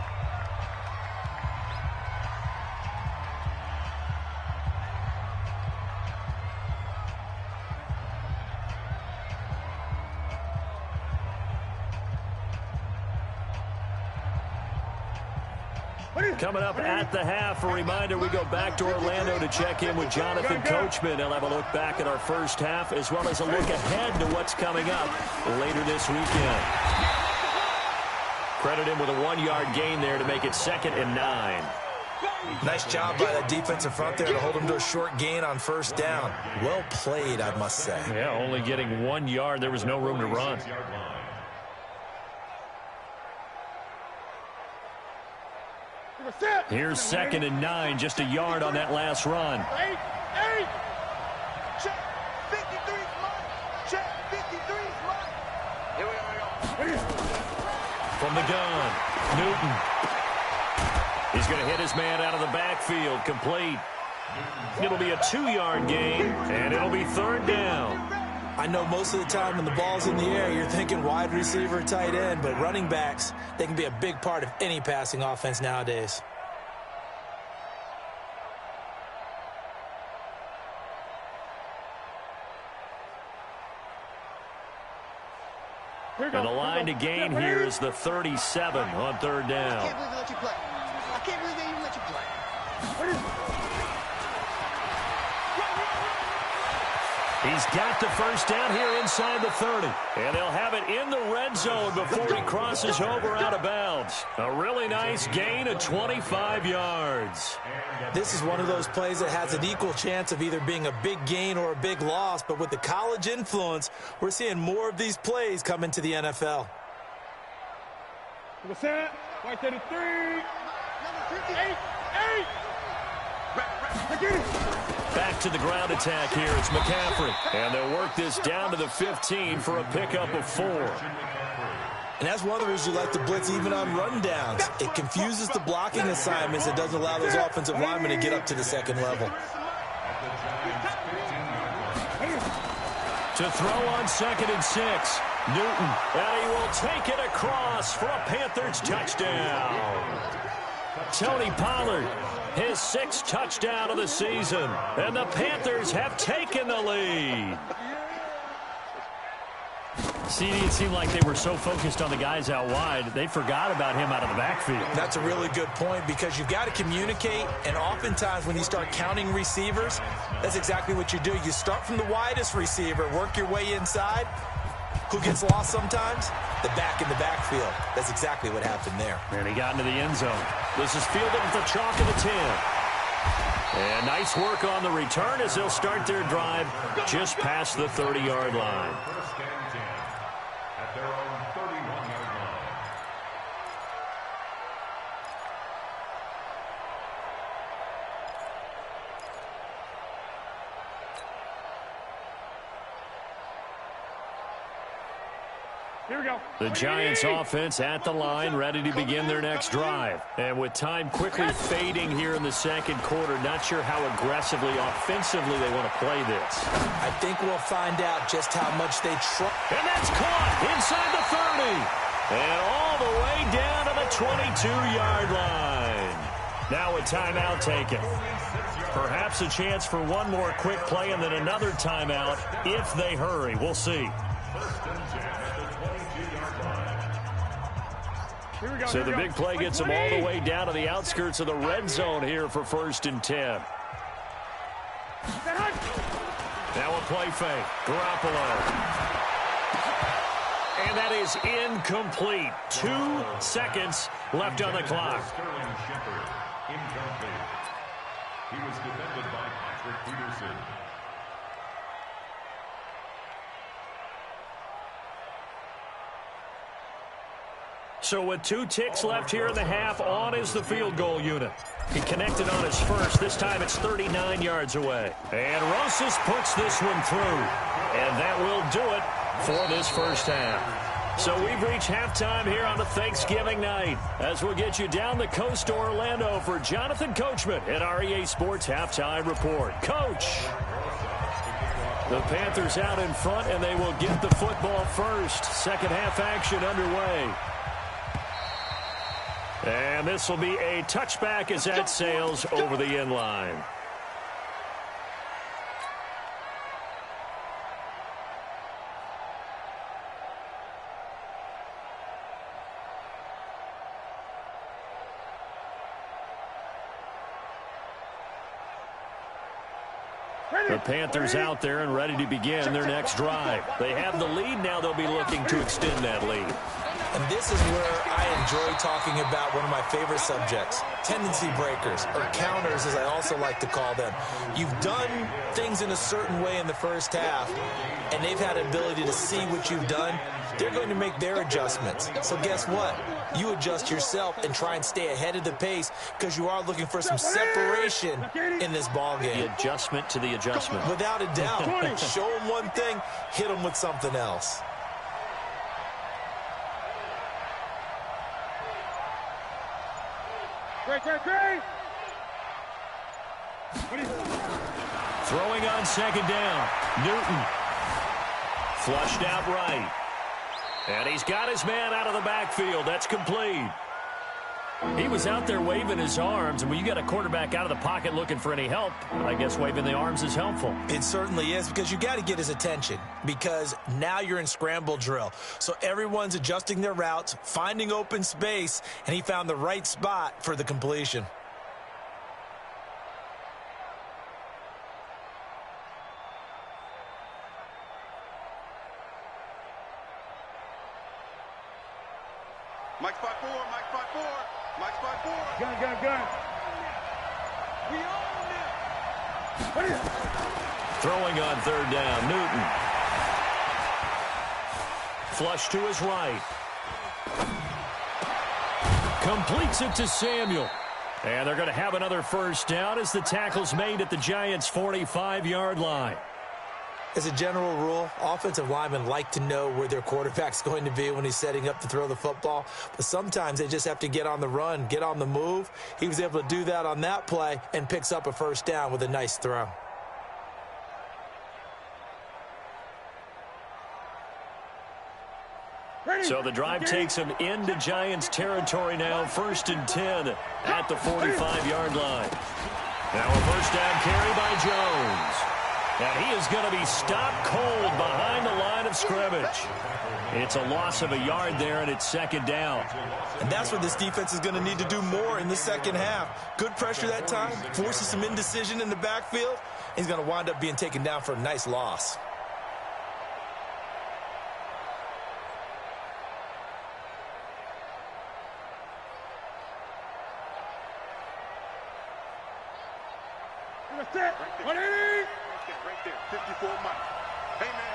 Coming up at the half, a reminder, we go back to Orlando to check in with Jonathan Coachman. He'll have a look back at our first half, as well as a look ahead to what's coming up later this weekend. Credit him with a 1-yard gain there to make it 2nd and 9. Nice job by that defensive front there to hold him to a short gain on 1st down. Well played, I must say. Yeah, only getting 1 yard. There was no room to run. Here's 2nd and 9, just a yard on that last run. Check 53's mine. Check 53's mine. Here we go. From the gun, Newton. He's going to hit his man out of the backfield, complete. It'll be a 2-yard gain, and it'll be 3rd down. I know most of the time when the ball's in the air, you're thinking wide receiver, tight end, but running backs, they can be a big part of any passing offense nowadays. And the line to gain here is the 37 on 3rd down. I can't believe they let you play. I can't believe they even let you play. He's got the 1st down here inside the 30. And they'll have it in the red zone before he crosses over out of bounds. A really nice gain of 25 yards. This is one of those plays that has an equal chance of either being a big gain or a big loss, but with the college influence, we're seeing more of these plays come into the NFL. To the set, white 33. Number 58. Back to the ground attack here. It's McCaffrey. And they'll work this down to the 15 for a pickup of 4. And that's one of the reasons you like to blitz even on rundowns. It confuses the blocking assignments. It doesn't allow those offensive linemen to get up to the 2nd level. To throw on 2nd and 6. Newton. And he will take it across for a Panthers touchdown. Tony Pollard, his 6th touchdown of the season. And the Panthers have taken the lead. See, it seemed like they were so focused on the guys out wide, they forgot about him out of the backfield. That's a really good point, because you've got to communicate, and oftentimes when you start counting receivers, that's exactly what you do. You start from the widest receiver, work your way inside, Who gets lost sometimes? The back in the backfield. That's exactly what happened there. And he got into the end zone. This is fielded at the chalk of the 10. And nice work on the return as they'll start their drive just past the 30-yard line. First and 10 at their own 31-yard line. Here we go. The Giants offense at the line, ready to begin their next drive. And with time quickly fading here in the second quarter, not sure how aggressively, offensively they want to play this. I think we'll find out just how much they try. And that's caught inside the 30. And all the way down to the 22-yard line. Now a timeout taken. Perhaps a chance for one more quick play and then another timeout if they hurry. We'll see. So the big play gets them all the way down to the outskirts of the red zone here for 1st and 10. Now a play fake. Garoppolo. And that is incomplete. 2 seconds left on the clock. Incomplete. He was defended by Patrick Peterson. So with 2 ticks left here in the half, on is the field goal unit. He connected on his first. This time it's 39 yards away. And Rosas puts this one through. And that will do it for this first half. So we've reached halftime here on a Thanksgiving night as we'll get you down the coast to Orlando for Jonathan Coachman at REA Sports Halftime Report. Coach! The Panthers out in front, and they will get the football first. Second half action underway. And this will be a touchback as that sails over the end line. The Panthers out there and ready to begin their next drive. They have the lead. Now they'll be looking to extend that lead. And this is where I enjoy talking about one of my favorite subjects, tendency breakers, or counters as I also like to call them. You've done things in a certain way in the first half, and they've had an ability to see what you've done. They're going to make their adjustments. So guess what? You adjust yourself and try and stay ahead of the pace because you are looking for some separation in this ball game. The adjustment to the adjustment. Without a doubt. Show them one thing, hit them with something else. Throwing on second down. Newton. Flushed out right. And he's got his man out of the backfield. That's complete. He was out there waving his arms, and when you got a quarterback out of the pocket looking for any help, I guess waving the arms is helpful. It certainly is, because you got to get his attention, because now you're in scramble drill. So everyone's adjusting their routes, finding open space, and he found the right spot for the completion. Mike spot 4, Mike spot 4, Mike spot 4. Gun. We own it. Throwing on third down, Newton. Flush to his right. Completes it to Samuel. And they're going to have another first down as the tackle's made at the Giants' 45-yard line. As a general rule, offensive linemen like to know where their quarterback's going to be when he's setting up to throw the football. But sometimes they just have to get on the run, get on the move. He was able to do that on that play and picks up a first down with a nice throw. So the drive takes him into Giants territory now. 1st and 10 at the 45-yard line. Now a first down carry by Jones. And he is going to be stopped cold behind the line of scrimmage. It's a loss of a yard there, and it's second down. And that's what this defense is going to need to do more in the second half. Good pressure that time, forces some indecision in the backfield. He's going to wind up being taken down for a nice loss. That's it. 180. Right there. 54 Mike. Hey, man.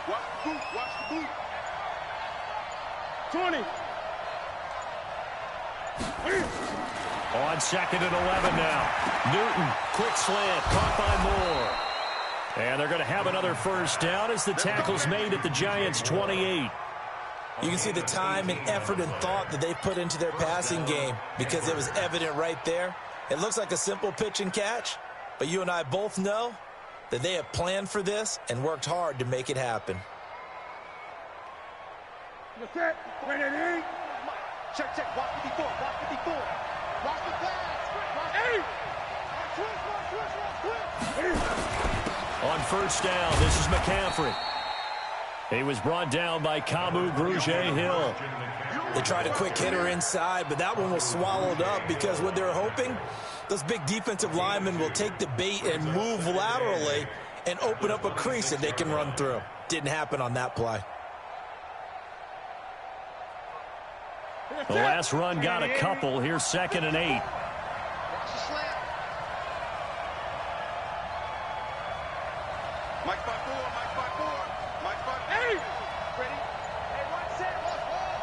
Watch the boot. Watch the boot. 20. On 2nd and 11 now. Newton, quick slant, caught by Moore. And they're going to have another first down as the tackle's made at the Giants' 28. You can see the time and effort and thought that they put into their passing game because it was evident right there. It looks like a simple pitch and catch, but you and I both know that they have planned for this and worked hard to make it happen. That's it. 180. Check. Watch 54. Watch 54. Watch the flags. Hey. On first down, this is McCaffrey. He was brought down by Kamu Grugier-Hill. They tried a quick hitter inside, but that one was swallowed up because what they're hoping, those big defensive linemen will take the bait and move laterally and open up a crease that they can run through. Didn't happen on that play. The last run got a couple. Here's 2nd and 8. Watch the slant. Mike 5-4. Hey. Ready? Hey, watch set. Watch ball.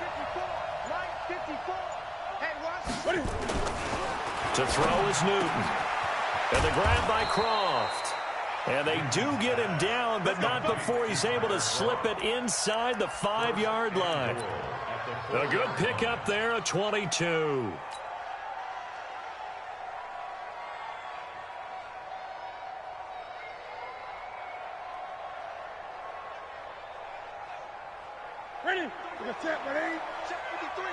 54. Mike 54. Hey, watch. To throw is Newton. And the grab by Croft. And they do get him down, but not before he's able to slip it inside the 5-yard line. A good pickup there, a 22. Ready. That's it. 180. Check 53.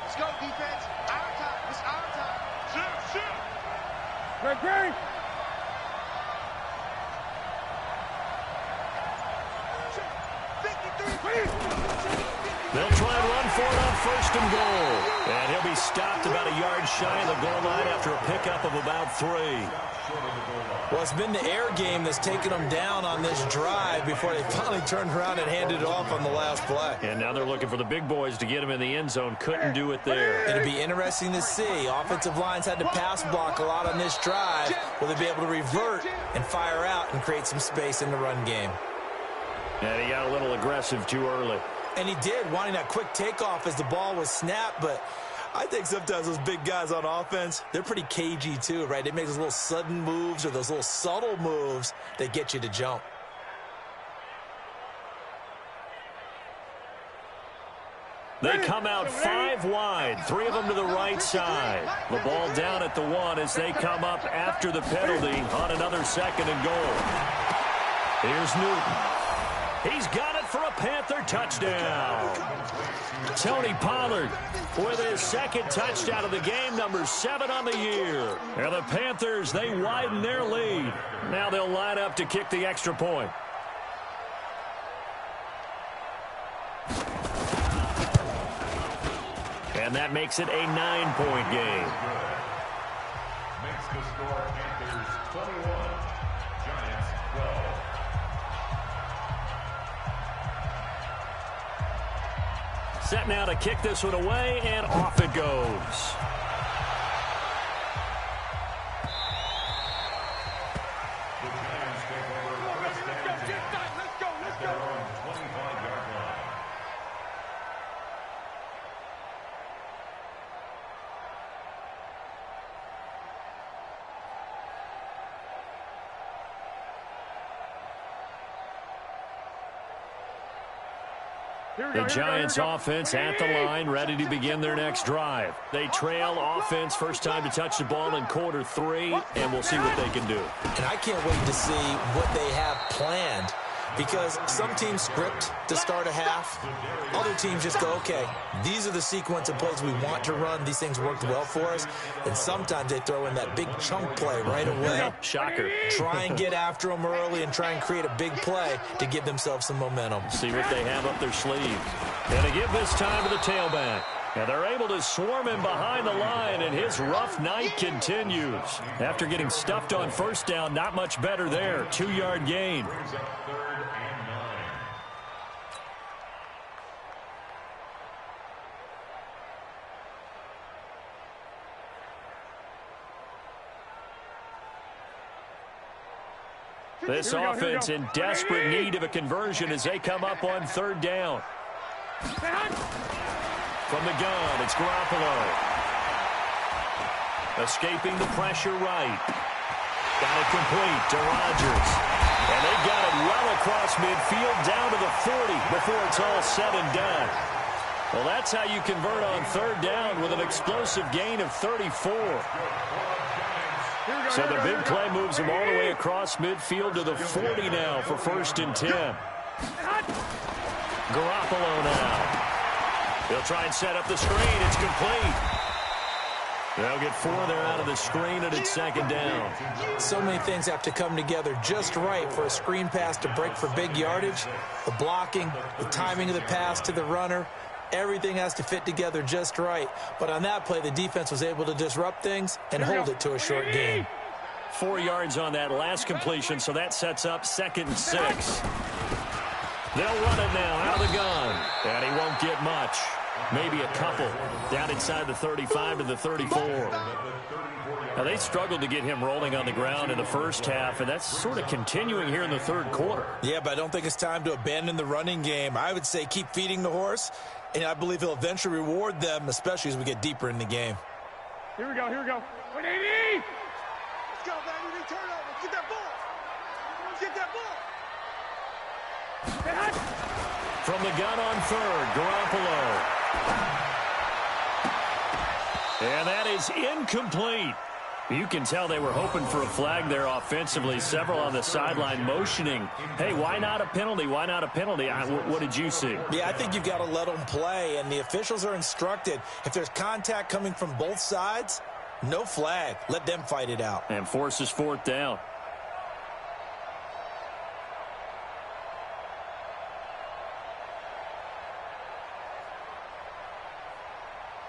Let's go, defense. Our time. It's our time. Shoot. Great. They'll try and run for it on 1st and goal. And he'll be stopped about a yard shy of the goal line after a pickup of about 3. Well, it's been the air game that's taken them down on this drive before they finally turned around and handed it off on the last play. And now they're looking for the big boys to get him in the end zone. Couldn't do it there. It'll be interesting to see. Offensive lines had to pass block a lot on this drive. Will they be able to revert and fire out and create some space in the run game? And he got a little aggressive too early. And he did, wanting that quick takeoff as the ball was snapped, but I think sometimes those big guys on offense, they're pretty cagey too, right? They make those little sudden moves or those little subtle moves that get you to jump. They come out 5 wide, 3 of them to the right side. The ball down at the 1 as they come up after the penalty on another 2nd and goal. Here's Newton. He's got it for a Panther touchdown. Tony Pollard with his 2nd touchdown of the game, number 7 on the year. And the Panthers, they widen their lead. Now they'll line up to kick the extra point. And that makes it a 9-point game. Makes the score Panthers 21, Giants 12. Set now to kick this one away, and off it goes. The Giants take over first down and 10 at their own 25-yard line. The Giants offense at the line, ready to begin their next drive. They trail offense, first time to touch the ball in quarter 3, and we'll see what they can do. And I can't wait to see what they have planned, because some teams script to start a half. Other teams just go, okay, these are the sequence of plays we want to run. These things worked well for us. And sometimes they throw in that big chunk play right away. Shocker. Try and get after them early and try and create a big play to give themselves some momentum. See what they have up their sleeve. And to give this time to the tailback. And they're able to swarm him behind the line, and his rough night continues. After getting stuffed on first down, not much better there. 2-yard gain. Brings up 3rd and 9. This offense in desperate need of a conversion as they come up on third down. From the gun, it's Garoppolo. Escaping the pressure right. Got it complete to Rodgers. And they got it well across midfield down to the 40 before it's all said and done. Well, that's how you convert on third down with an explosive gain of 34. So the big play moves him all the way across midfield to the 40 now for 1st and 10. Garoppolo now. He'll try and set up the screen. It's complete. They'll get 4 there out of the screen, and it's 2nd down. So many things have to come together just right for a screen pass to break for big yardage. The blocking, the timing of the pass to the runner, everything has to fit together just right. But on that play, the defense was able to disrupt things and hold it to a short gain. 4 yards on that last completion, so that sets up 2nd and 6. They'll run it now out of the gun, and he won't get much. Maybe a couple down inside the 35 to the 34. Now, they struggled to get him rolling on the ground in the first half, and that's sort of continuing here in the third quarter. Yeah, but I don't think it's time to abandon the running game. I would say keep feeding the horse, and I believe he'll eventually reward them, especially as we get deeper in the game. Here we go, here we go. 180! Let's go, baby. They turn over. Get that ball. Get that ball. From the gun on third, Garoppolo. And that is incomplete. You can tell they were hoping for a flag there offensively. Several on the sideline motioning, hey, why not a penalty? Why not a penalty? What did you see? Yeah, I think you've got to let them play, and the officials are instructed. If there's contact coming from both sides, no flag. Let them fight it out. And forces 4th down.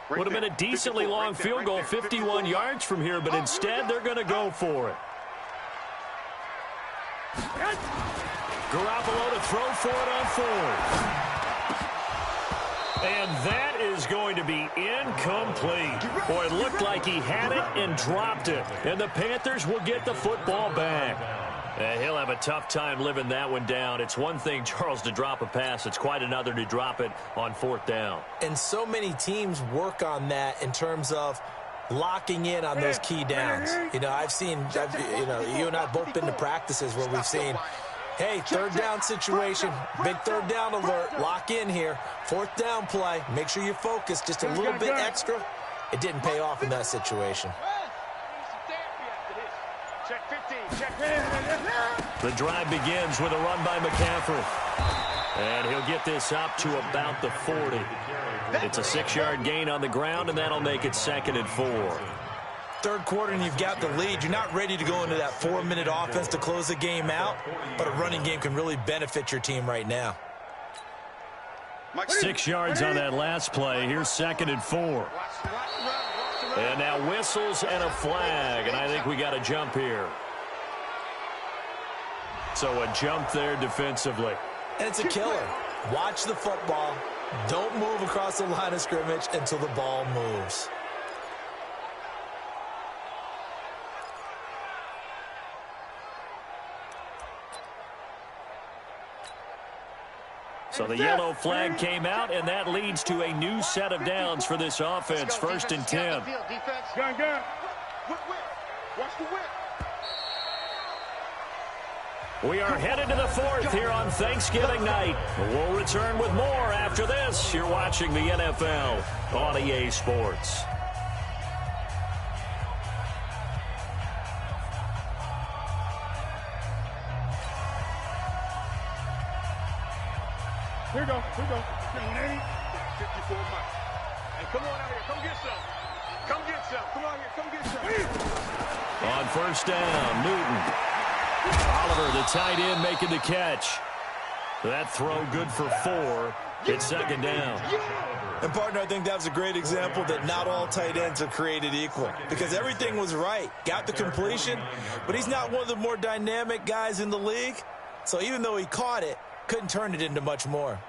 Would have been a decently long field goal, 51 yards from here, but instead they're going to go for it. Garoppolo to throw for it on 4th. And that is going to be incomplete. Boy, it looked like he had it and dropped it. And the Panthers will get the football back. He'll have a tough time living that one down. It's one thing, Charles, to drop a pass. It's quite another to drop it on 4th down. And so many teams work on that in terms of locking in on those key downs. You know, you and I have both been to practices where we've seen, hey, 3rd down situation, big 3rd down alert, lock in here. 4th down play, make sure you focus just a little bit extra. It didn't pay off in that situation. The drive begins with a run by McCaffrey. And he'll get this up to about the 40. It's a 6-yard gain on the ground, and that'll make it 2nd and 4. Third quarter, and you've got the lead. You're not ready to go into that 4-minute offense to close the game out, but a running game can really benefit your team right now. 6 yards on that last play. Here's 2nd and 4. And now whistles and a flag, and I think we got a jump here. So a jump there defensively. And it's a killer. Watch the football. Don't move across the line of scrimmage until the ball moves. So the yellow flag came out, and that leads to a new set of downs for this offense. 1st and 10. Gun. Watch the whip. We are headed to the 4th here on Thanksgiving night. We'll return with more after this. You're watching the NFL on EA Sports. Here we go. 180. 54 miles. Hey, come on out here. Come get some. Come get some. Come on here. Come get some. On 1st down, Newton. Oliver, the tight end, making the catch. That throw good for 4. It's 2nd down. And, partner, I think that was a great example that not all tight ends are created equal, because everything was right. Got the completion, but he's not one of the more dynamic guys in the league. So even though he caught it, couldn't turn it into much more.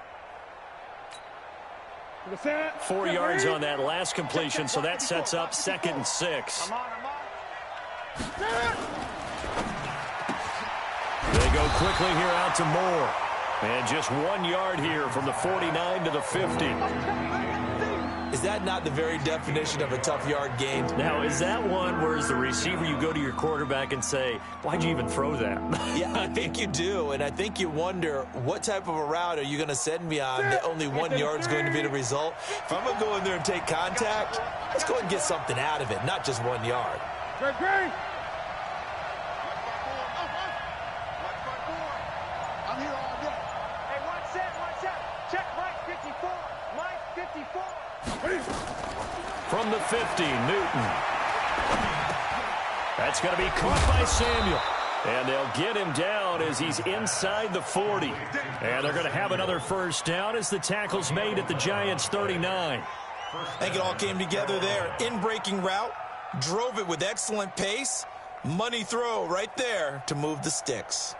4 yards on that last completion, so that sets up 2nd and 6. go quickly here out to Moore. And just 1 yard here from the 49 to the 50. Is that not the very definition of a tough yard gain? Now, is that one where as the receiver you go to your quarterback and say, why'd you even throw that? Yeah, I think you do, and I think you wonder what type of a route are you going to send me on that only 1 yard's going to be the result? If I'm going to go in there and take contact, let's go ahead and get something out of it, not just 1 yard. I'm here all day. Hey, one set. Check Mike 54. Mike 54. From the 50, Newton. That's going to be caught by Samuel. And they'll get him down as he's inside the 40. And they're going to have another first down as the tackle's made at the Giants' 39. I think it all came together there. In-breaking route, drove it with excellent pace. Money throw right there to move the sticks.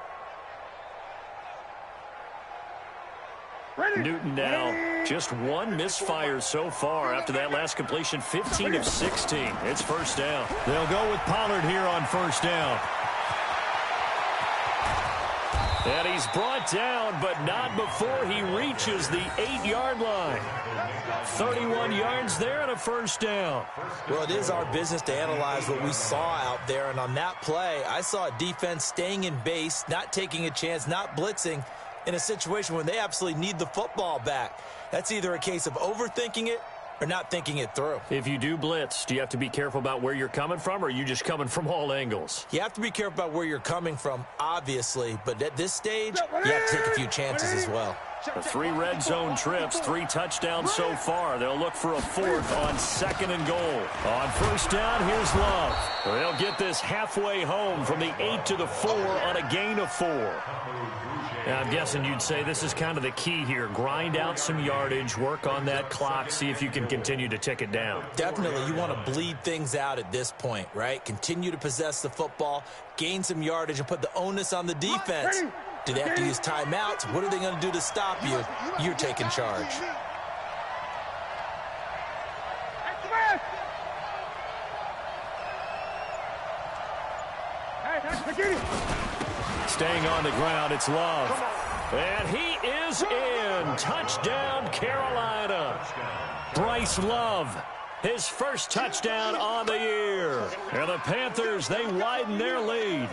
Newton now just one misfire so far after that last completion, 15 of 16. It's first down. They'll go with Pollard here on first down. And he's brought down, but not before he reaches the 8-yard line. 31 yards there and a first down. Well, it is our business to analyze what we saw out there, and on that play, I saw a defense staying in base, not taking a chance, not blitzing, in a situation where they absolutely need the football back. That's either a case of overthinking it or not thinking it through. If you do blitz, do you have to be careful about where you're coming from, or are you just coming from all angles? You have to be careful about where you're coming from, obviously, but at this stage, you have to take a few chances as well. The 3 red zone trips, 3 touchdowns so far. They'll look for a 4th on 2nd and goal. On first down, here's Love. They'll get this halfway home from the 8 to the 4 on a gain of 4. Now, I'm guessing you'd say this is kind of the key here. Grind out some yardage, work on that clock, see if you can continue to tick it down. Definitely, you want to bleed things out at this point, right? Continue to possess the football, gain some yardage, and put the onus on the defense. Do they have to use timeouts? What are they going to do to stop you? You're taking charge. Staying on the ground, it's Love. And he is in. Touchdown, Carolina. Bryce Love, his first touchdown on the year. And the Panthers, they widen their lead.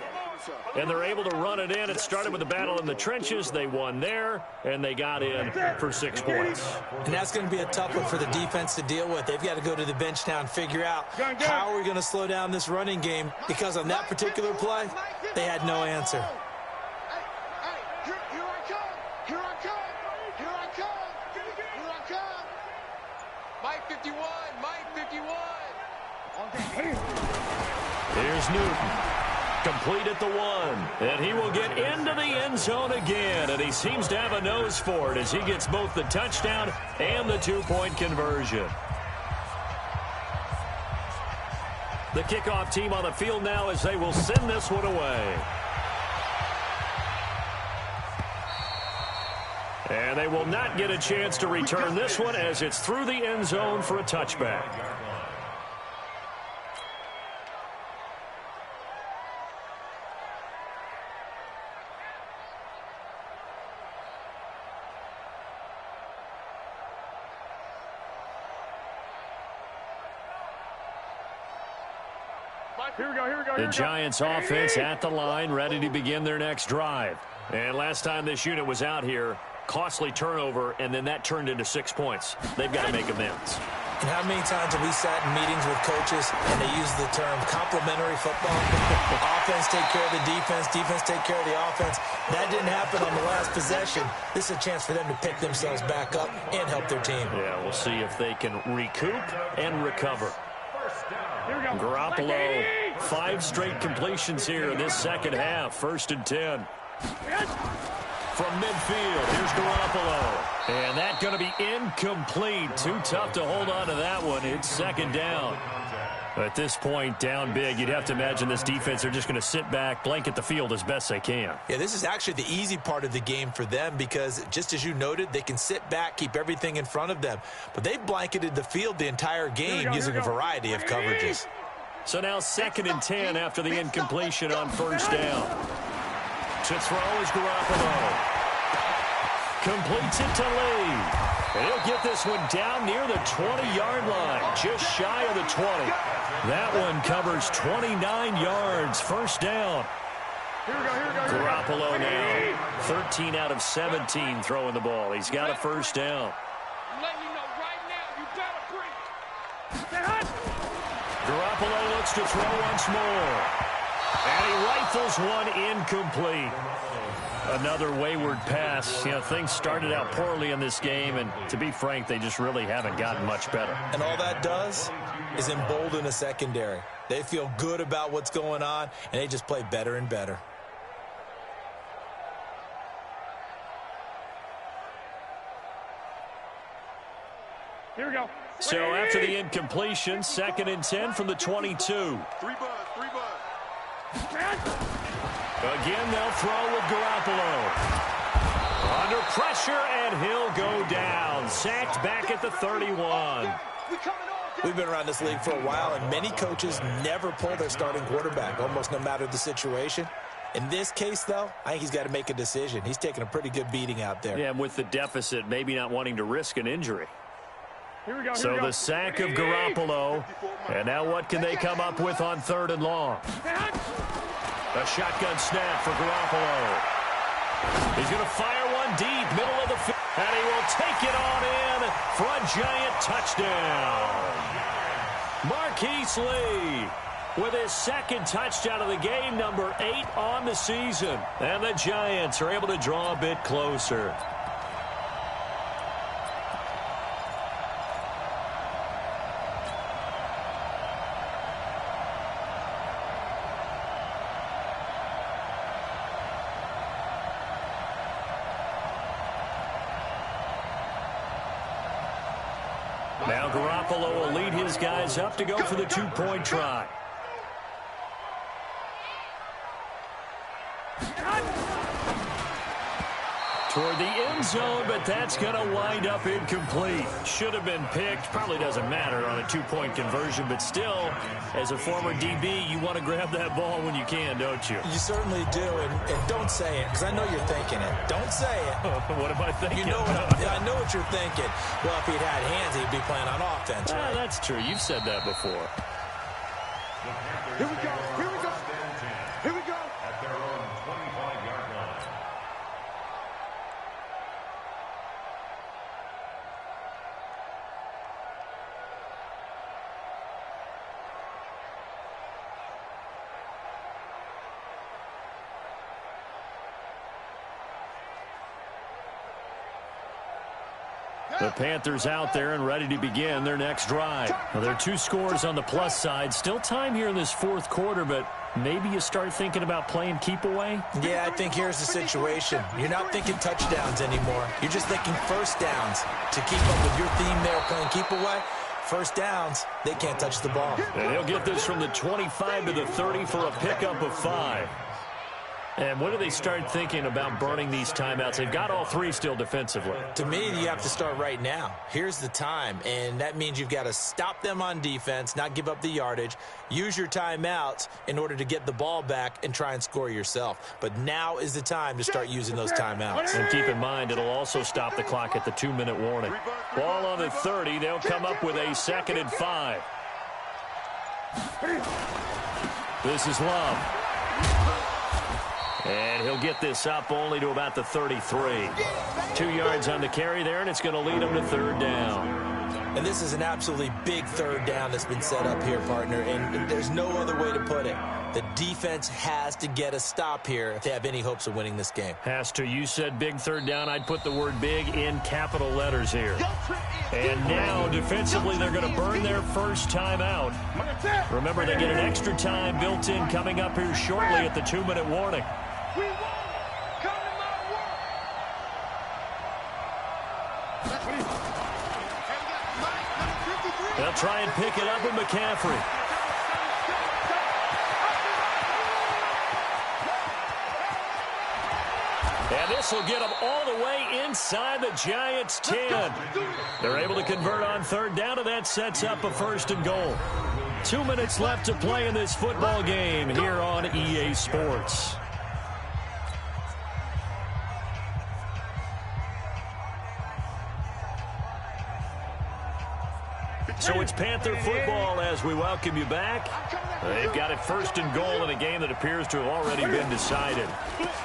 And they're able to run it in. It started with a battle in the trenches. They won there, and they got in for 6 points. And that's going to be a tough one for the defense to deal with. They've got to go to the bench now and figure out how are we going to slow down this running game, because on that particular play, they had no answer. Mike 51, Mike 51. Here's Newton. Complete at the 1. And he will get into the end zone again. And he seems to have a nose for it as he gets both the touchdown and the 2-point conversion. The kickoff team on the field now as they will send this one away. And they will not get a chance to return this one as it's through the end zone for a touchback. The Giants offense at the line, ready to begin their next drive. And last time this unit was out here, costly turnover, and then that turned into 6 points. They've got to make amends. And how many times have we sat in meetings with coaches and they use the term complementary football? Offense take care of the defense, defense take care of the offense. That didn't happen on the last possession. This is a chance for them to pick themselves back up and help their team. Yeah, we'll see if they can recoup and recover. Garoppolo, 5 straight completions here in this second half. 1st and 10. From midfield, here's Garoppolo. And that's going to be incomplete. Too tough to hold on to that one. It's 2nd down. At this point, down big, you'd have to imagine this defense are just going to sit back, blanket the field as best they can. Yeah, this is actually the easy part of the game for them because, just as you noted, they can sit back, keep everything in front of them. But they've blanketed the field the entire game using a variety of coverages. So now 2nd and 10 after the incompletion on 1st down. To throw is Garoppolo. Completes it to Lee. And he'll get this one down near the 20-yard line, just shy of the 20. That one covers 29 yards. First down. Garoppolo now, 13 out of 17 throwing the ball. He's got a first down. Garoppolo looks to throw once more. And he rifles one incomplete. Another wayward pass. You know, things started out poorly in this game, and to be frank, they just really haven't gotten much better. And all that does is embolden a secondary. They feel good about what's going on, and they just play better and better. Here we go. So after the incompletion, 2nd and 10 from the 22. Three bud. Again, they'll throw with Garoppolo. Under pressure, and he'll go down. Sacked back at the 31. We've been around this league for a while, and many coaches never pull their starting quarterback, almost no matter the situation. In this case, though, I think he's got to make a decision. He's taking a pretty good beating out there. Yeah, and with the deficit, maybe not wanting to risk an injury. So the sack of Garoppolo, and now what can they come up with on 3rd and long? A shotgun snap for Garoppolo. He's going to fire one deep, middle of the field, and he will take it on in for a giant touchdown. Marquise Lee with his 2nd touchdown of the game, number 8 on the season. And the Giants are able to draw a bit closer. Now Garoppolo will lead his guys up to go for the 2-point try. Toward the end zone, but that's going to wind up incomplete. Should have been picked. Probably doesn't matter on a 2-point conversion, but still, as a former DB, you want to grab that ball when you can, don't you? You certainly do, and don't say it, because I know you're thinking it. Don't say it. What am I thinking? You know I know what you're thinking. Well, if he'd had hands, he'd be playing on offense, right? That's true. You've said that before. Here we go. Here we go. Here we go. At their own 25-yard line. The Panthers out there and ready to begin their next drive. Well, there are 2 scores on the plus side. Still time here in this 4th quarter, but maybe you start thinking about playing keep away? Yeah, I think here's the situation. You're not thinking touchdowns anymore. You're just thinking first downs. To keep up with your theme there, playing keep away, first downs, they can't touch the ball. And he'll get this from the 25 to the 30 for a pickup of 5. And when do they start thinking about burning these timeouts? They've got all 3 still defensively. To me, you have to start right now. Here's the time, and that means you've got to stop them on defense, not give up the yardage, use your timeouts in order to get the ball back and try and score yourself. But now is the time to start using those timeouts. And keep in mind, it'll also stop the clock at the 2-minute warning. Ball on the 30. They'll come up with a 2nd and 5. This is Love. And he'll get this up only to about the 33. 2 yards on the carry there, and it's going to lead him to 3rd down. And this is an absolutely big 3rd down that's been set up here, partner, and there's no other way to put it. The defense has to get a stop here if they have any hopes of winning this game. Has to. You said big 3rd down. I'd put the word big in capital letters here. And now, defensively, they're going to burn their first time out. Remember, they get an extra time built in coming up here shortly at the 2-minute warning. They'll try and pick it up with McCaffrey. And this will get them all the way inside the Giants' 10. They're able to convert on 3rd down, and that sets up a 1st and goal. 2 minutes left to play in this football game here on EA Sports. So it's Panther football as we welcome you back. They've got it first and goal in a game that appears to have already been decided.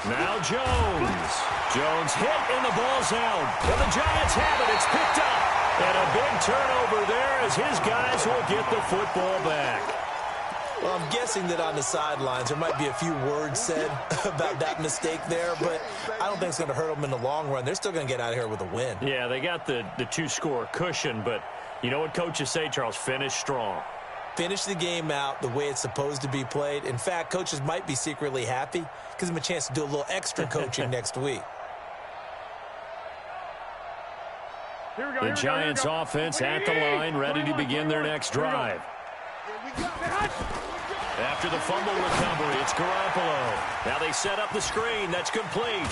Now Jones. Jones hit and the ball's out. And the Giants have it. It's picked up. And a big turnover there as his guys will get the football back. Well, I'm guessing that on the sidelines there might be a few words said about that mistake there, but I don't think it's going to hurt them in the long run. They're still going to get out of here with a win. Yeah, they got the two-score cushion, but you know what coaches say, Charles? Finish strong. Finish the game out the way it's supposed to be played. In fact, coaches might be secretly happy because them a chance to do a little extra coaching next week. The Giants offense at the line, ready to begin their next drive. After the fumble recovery, it's Garoppolo. Now they set up the screen. That's complete.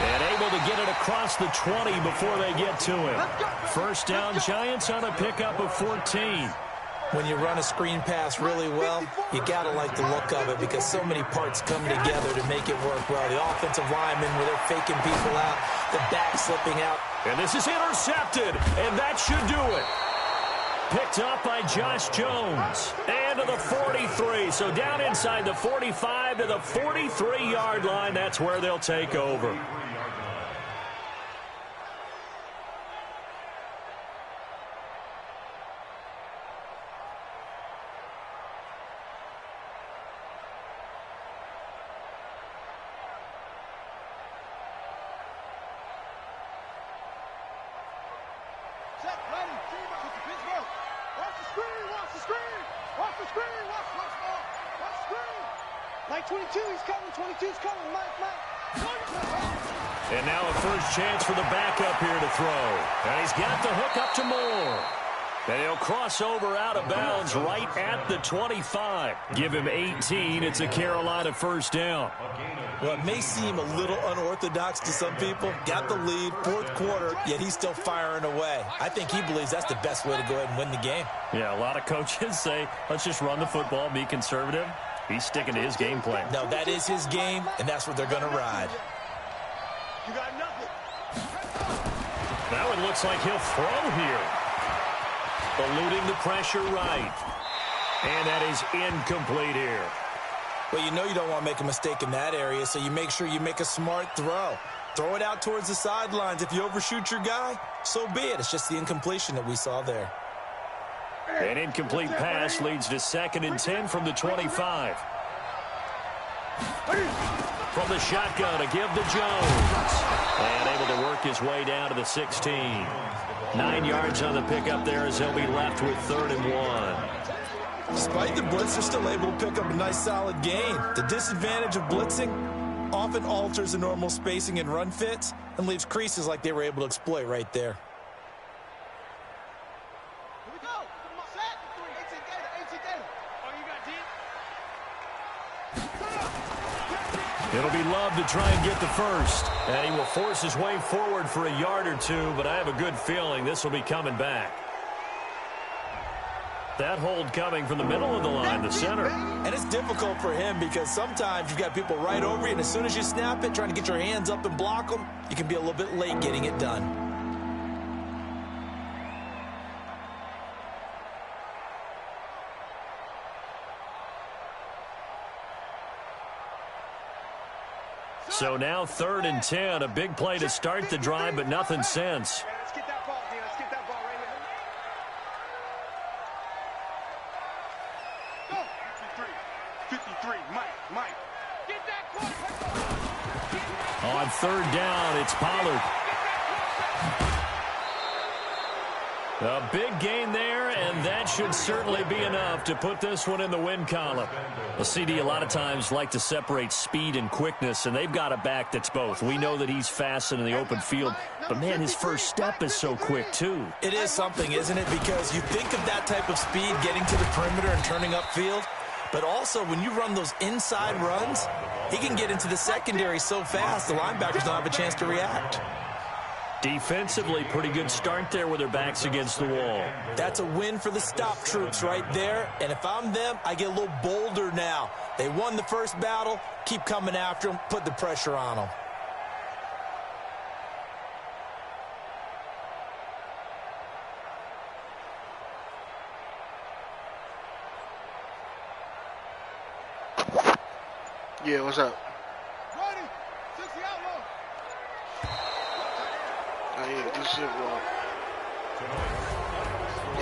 And able to get it across the 20 before they get to him. First down, Giants on a pickup of 14. When you run a screen pass really well, you got to like the look of it because so many parts come together to make it work well. The offensive linemen, where they're faking people out, the back slipping out. And this is intercepted, and that should do it. Picked up by Josh Jones. And to the 43. So down inside the 45 to the 43-yard line. That's where they'll take over. And now a first chance for the backup here to throw. And he's got the hook up to Moore. And he'll cross over out of bounds right at the 25. Give him 18. It's a Carolina first down. Well, it may seem a little unorthodox to some people. Got the lead, fourth quarter, yet he's still firing away. I think he believes that's the best way to go ahead and win the game. Yeah, a lot of coaches say, let's just run the football, be conservative. He's sticking to his game plan. No, that is his game, and that's what they're going to ride. You got nothing. Now it looks like he'll throw here. Eluding the pressure right. And that is incomplete here. Well, you know you don't want to make a mistake in that area, so you make sure you make a smart throw. Throw it out towards the sidelines. If you overshoot your guy, so be it. It's just the incompletion that we saw there. An incomplete pass leads to 2nd and 10 from the 25. From the shotgun to give to Jones. And able to work his way down to the 16. 9 yards on the pickup there as he'll be left with 3rd and 1. Despite the blitz, they're still able to pick up a nice solid gain. The disadvantage of blitzing often alters the normal spacing and run fits and leaves creases like they were able to exploit right there. It'll be Love to try and get the first. And he will force his way forward for a yard or two, but I have a good feeling this will be coming back. That hold coming from the middle of the line, the center. And it's difficult for him because sometimes you've got people right over you, and as soon as you snap it, trying to get your hands up and block them, you can be a little bit late getting it done. So now 3rd and 10, a big play to start the drive, but nothing since. Let's get that ball, D. Let's get that ball right here. Go. 53, Mike. Get that quarterback. On 3rd down, it's Pollard. A big gain there, and that should certainly be enough to put this one in the win column. The CD a lot of times like to separate speed and quickness, and they've got a back that's both. We know that he's fast in the open field, but, man, his first step is so quick, too. It is something, isn't it? Because you think of that type of speed getting to the perimeter and turning upfield, but also when you run those inside runs, he can get into the secondary so fast the linebackers don't have a chance to react. Defensively, pretty good start there with their backs against the wall. That's a win for the stop troops right there. And if I'm them, I get a little bolder now. They won the first battle. Keep coming after them. Put the pressure on them. Yeah, what's up? Ready? 60 outlaw. Oh, yeah, this shit, bro.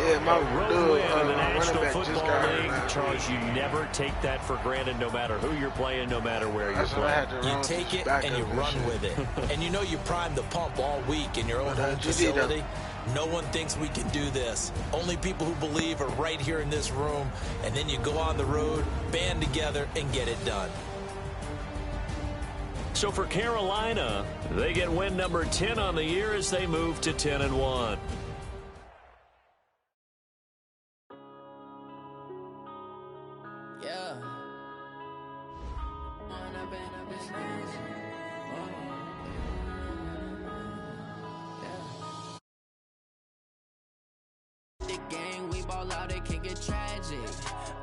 Yeah, my road win in the my National running back just Football got League. hurt. Charles, you never take that for granted, no matter who you're playing, no matter where you're playing. You take it and you run with it. And you know you primed the pump all week in your own home facility. No one thinks we can do this. Only people who believe are right here in this room. And then you go on the road, band together, and get it done. So for Carolina, they get win number 10 on the year as they move to 10-1. Yeah. The game, we ball out, it can get tragic.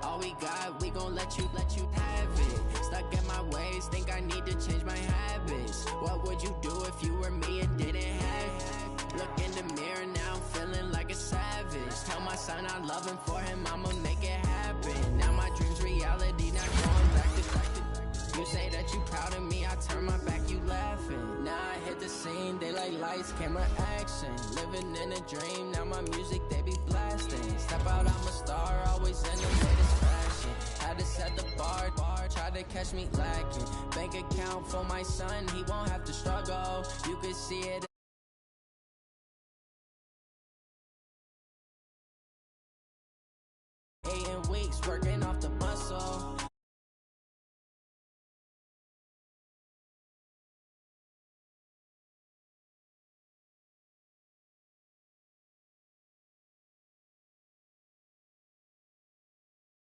All we got, we gon' let you have it. Stuck in my ways, think I need to change my habits. What would you do if you were me and didn't have it? Look in the mirror now, I'm feeling like a savage. Tell my son I love him, for him I'ma make it happen. Now my dream's reality, not going back to you say that you proud of me, I turn my back, you laughing. Now I hit the scene, they like lights, camera, action. Living in a dream, now my music, they be blasting. Step out, I'm a star, always in the latest fashion. Had to set the bar, try to catch me lacking. Bank account for my son, he won't have to struggle. You could see it. 8 weeks, working off the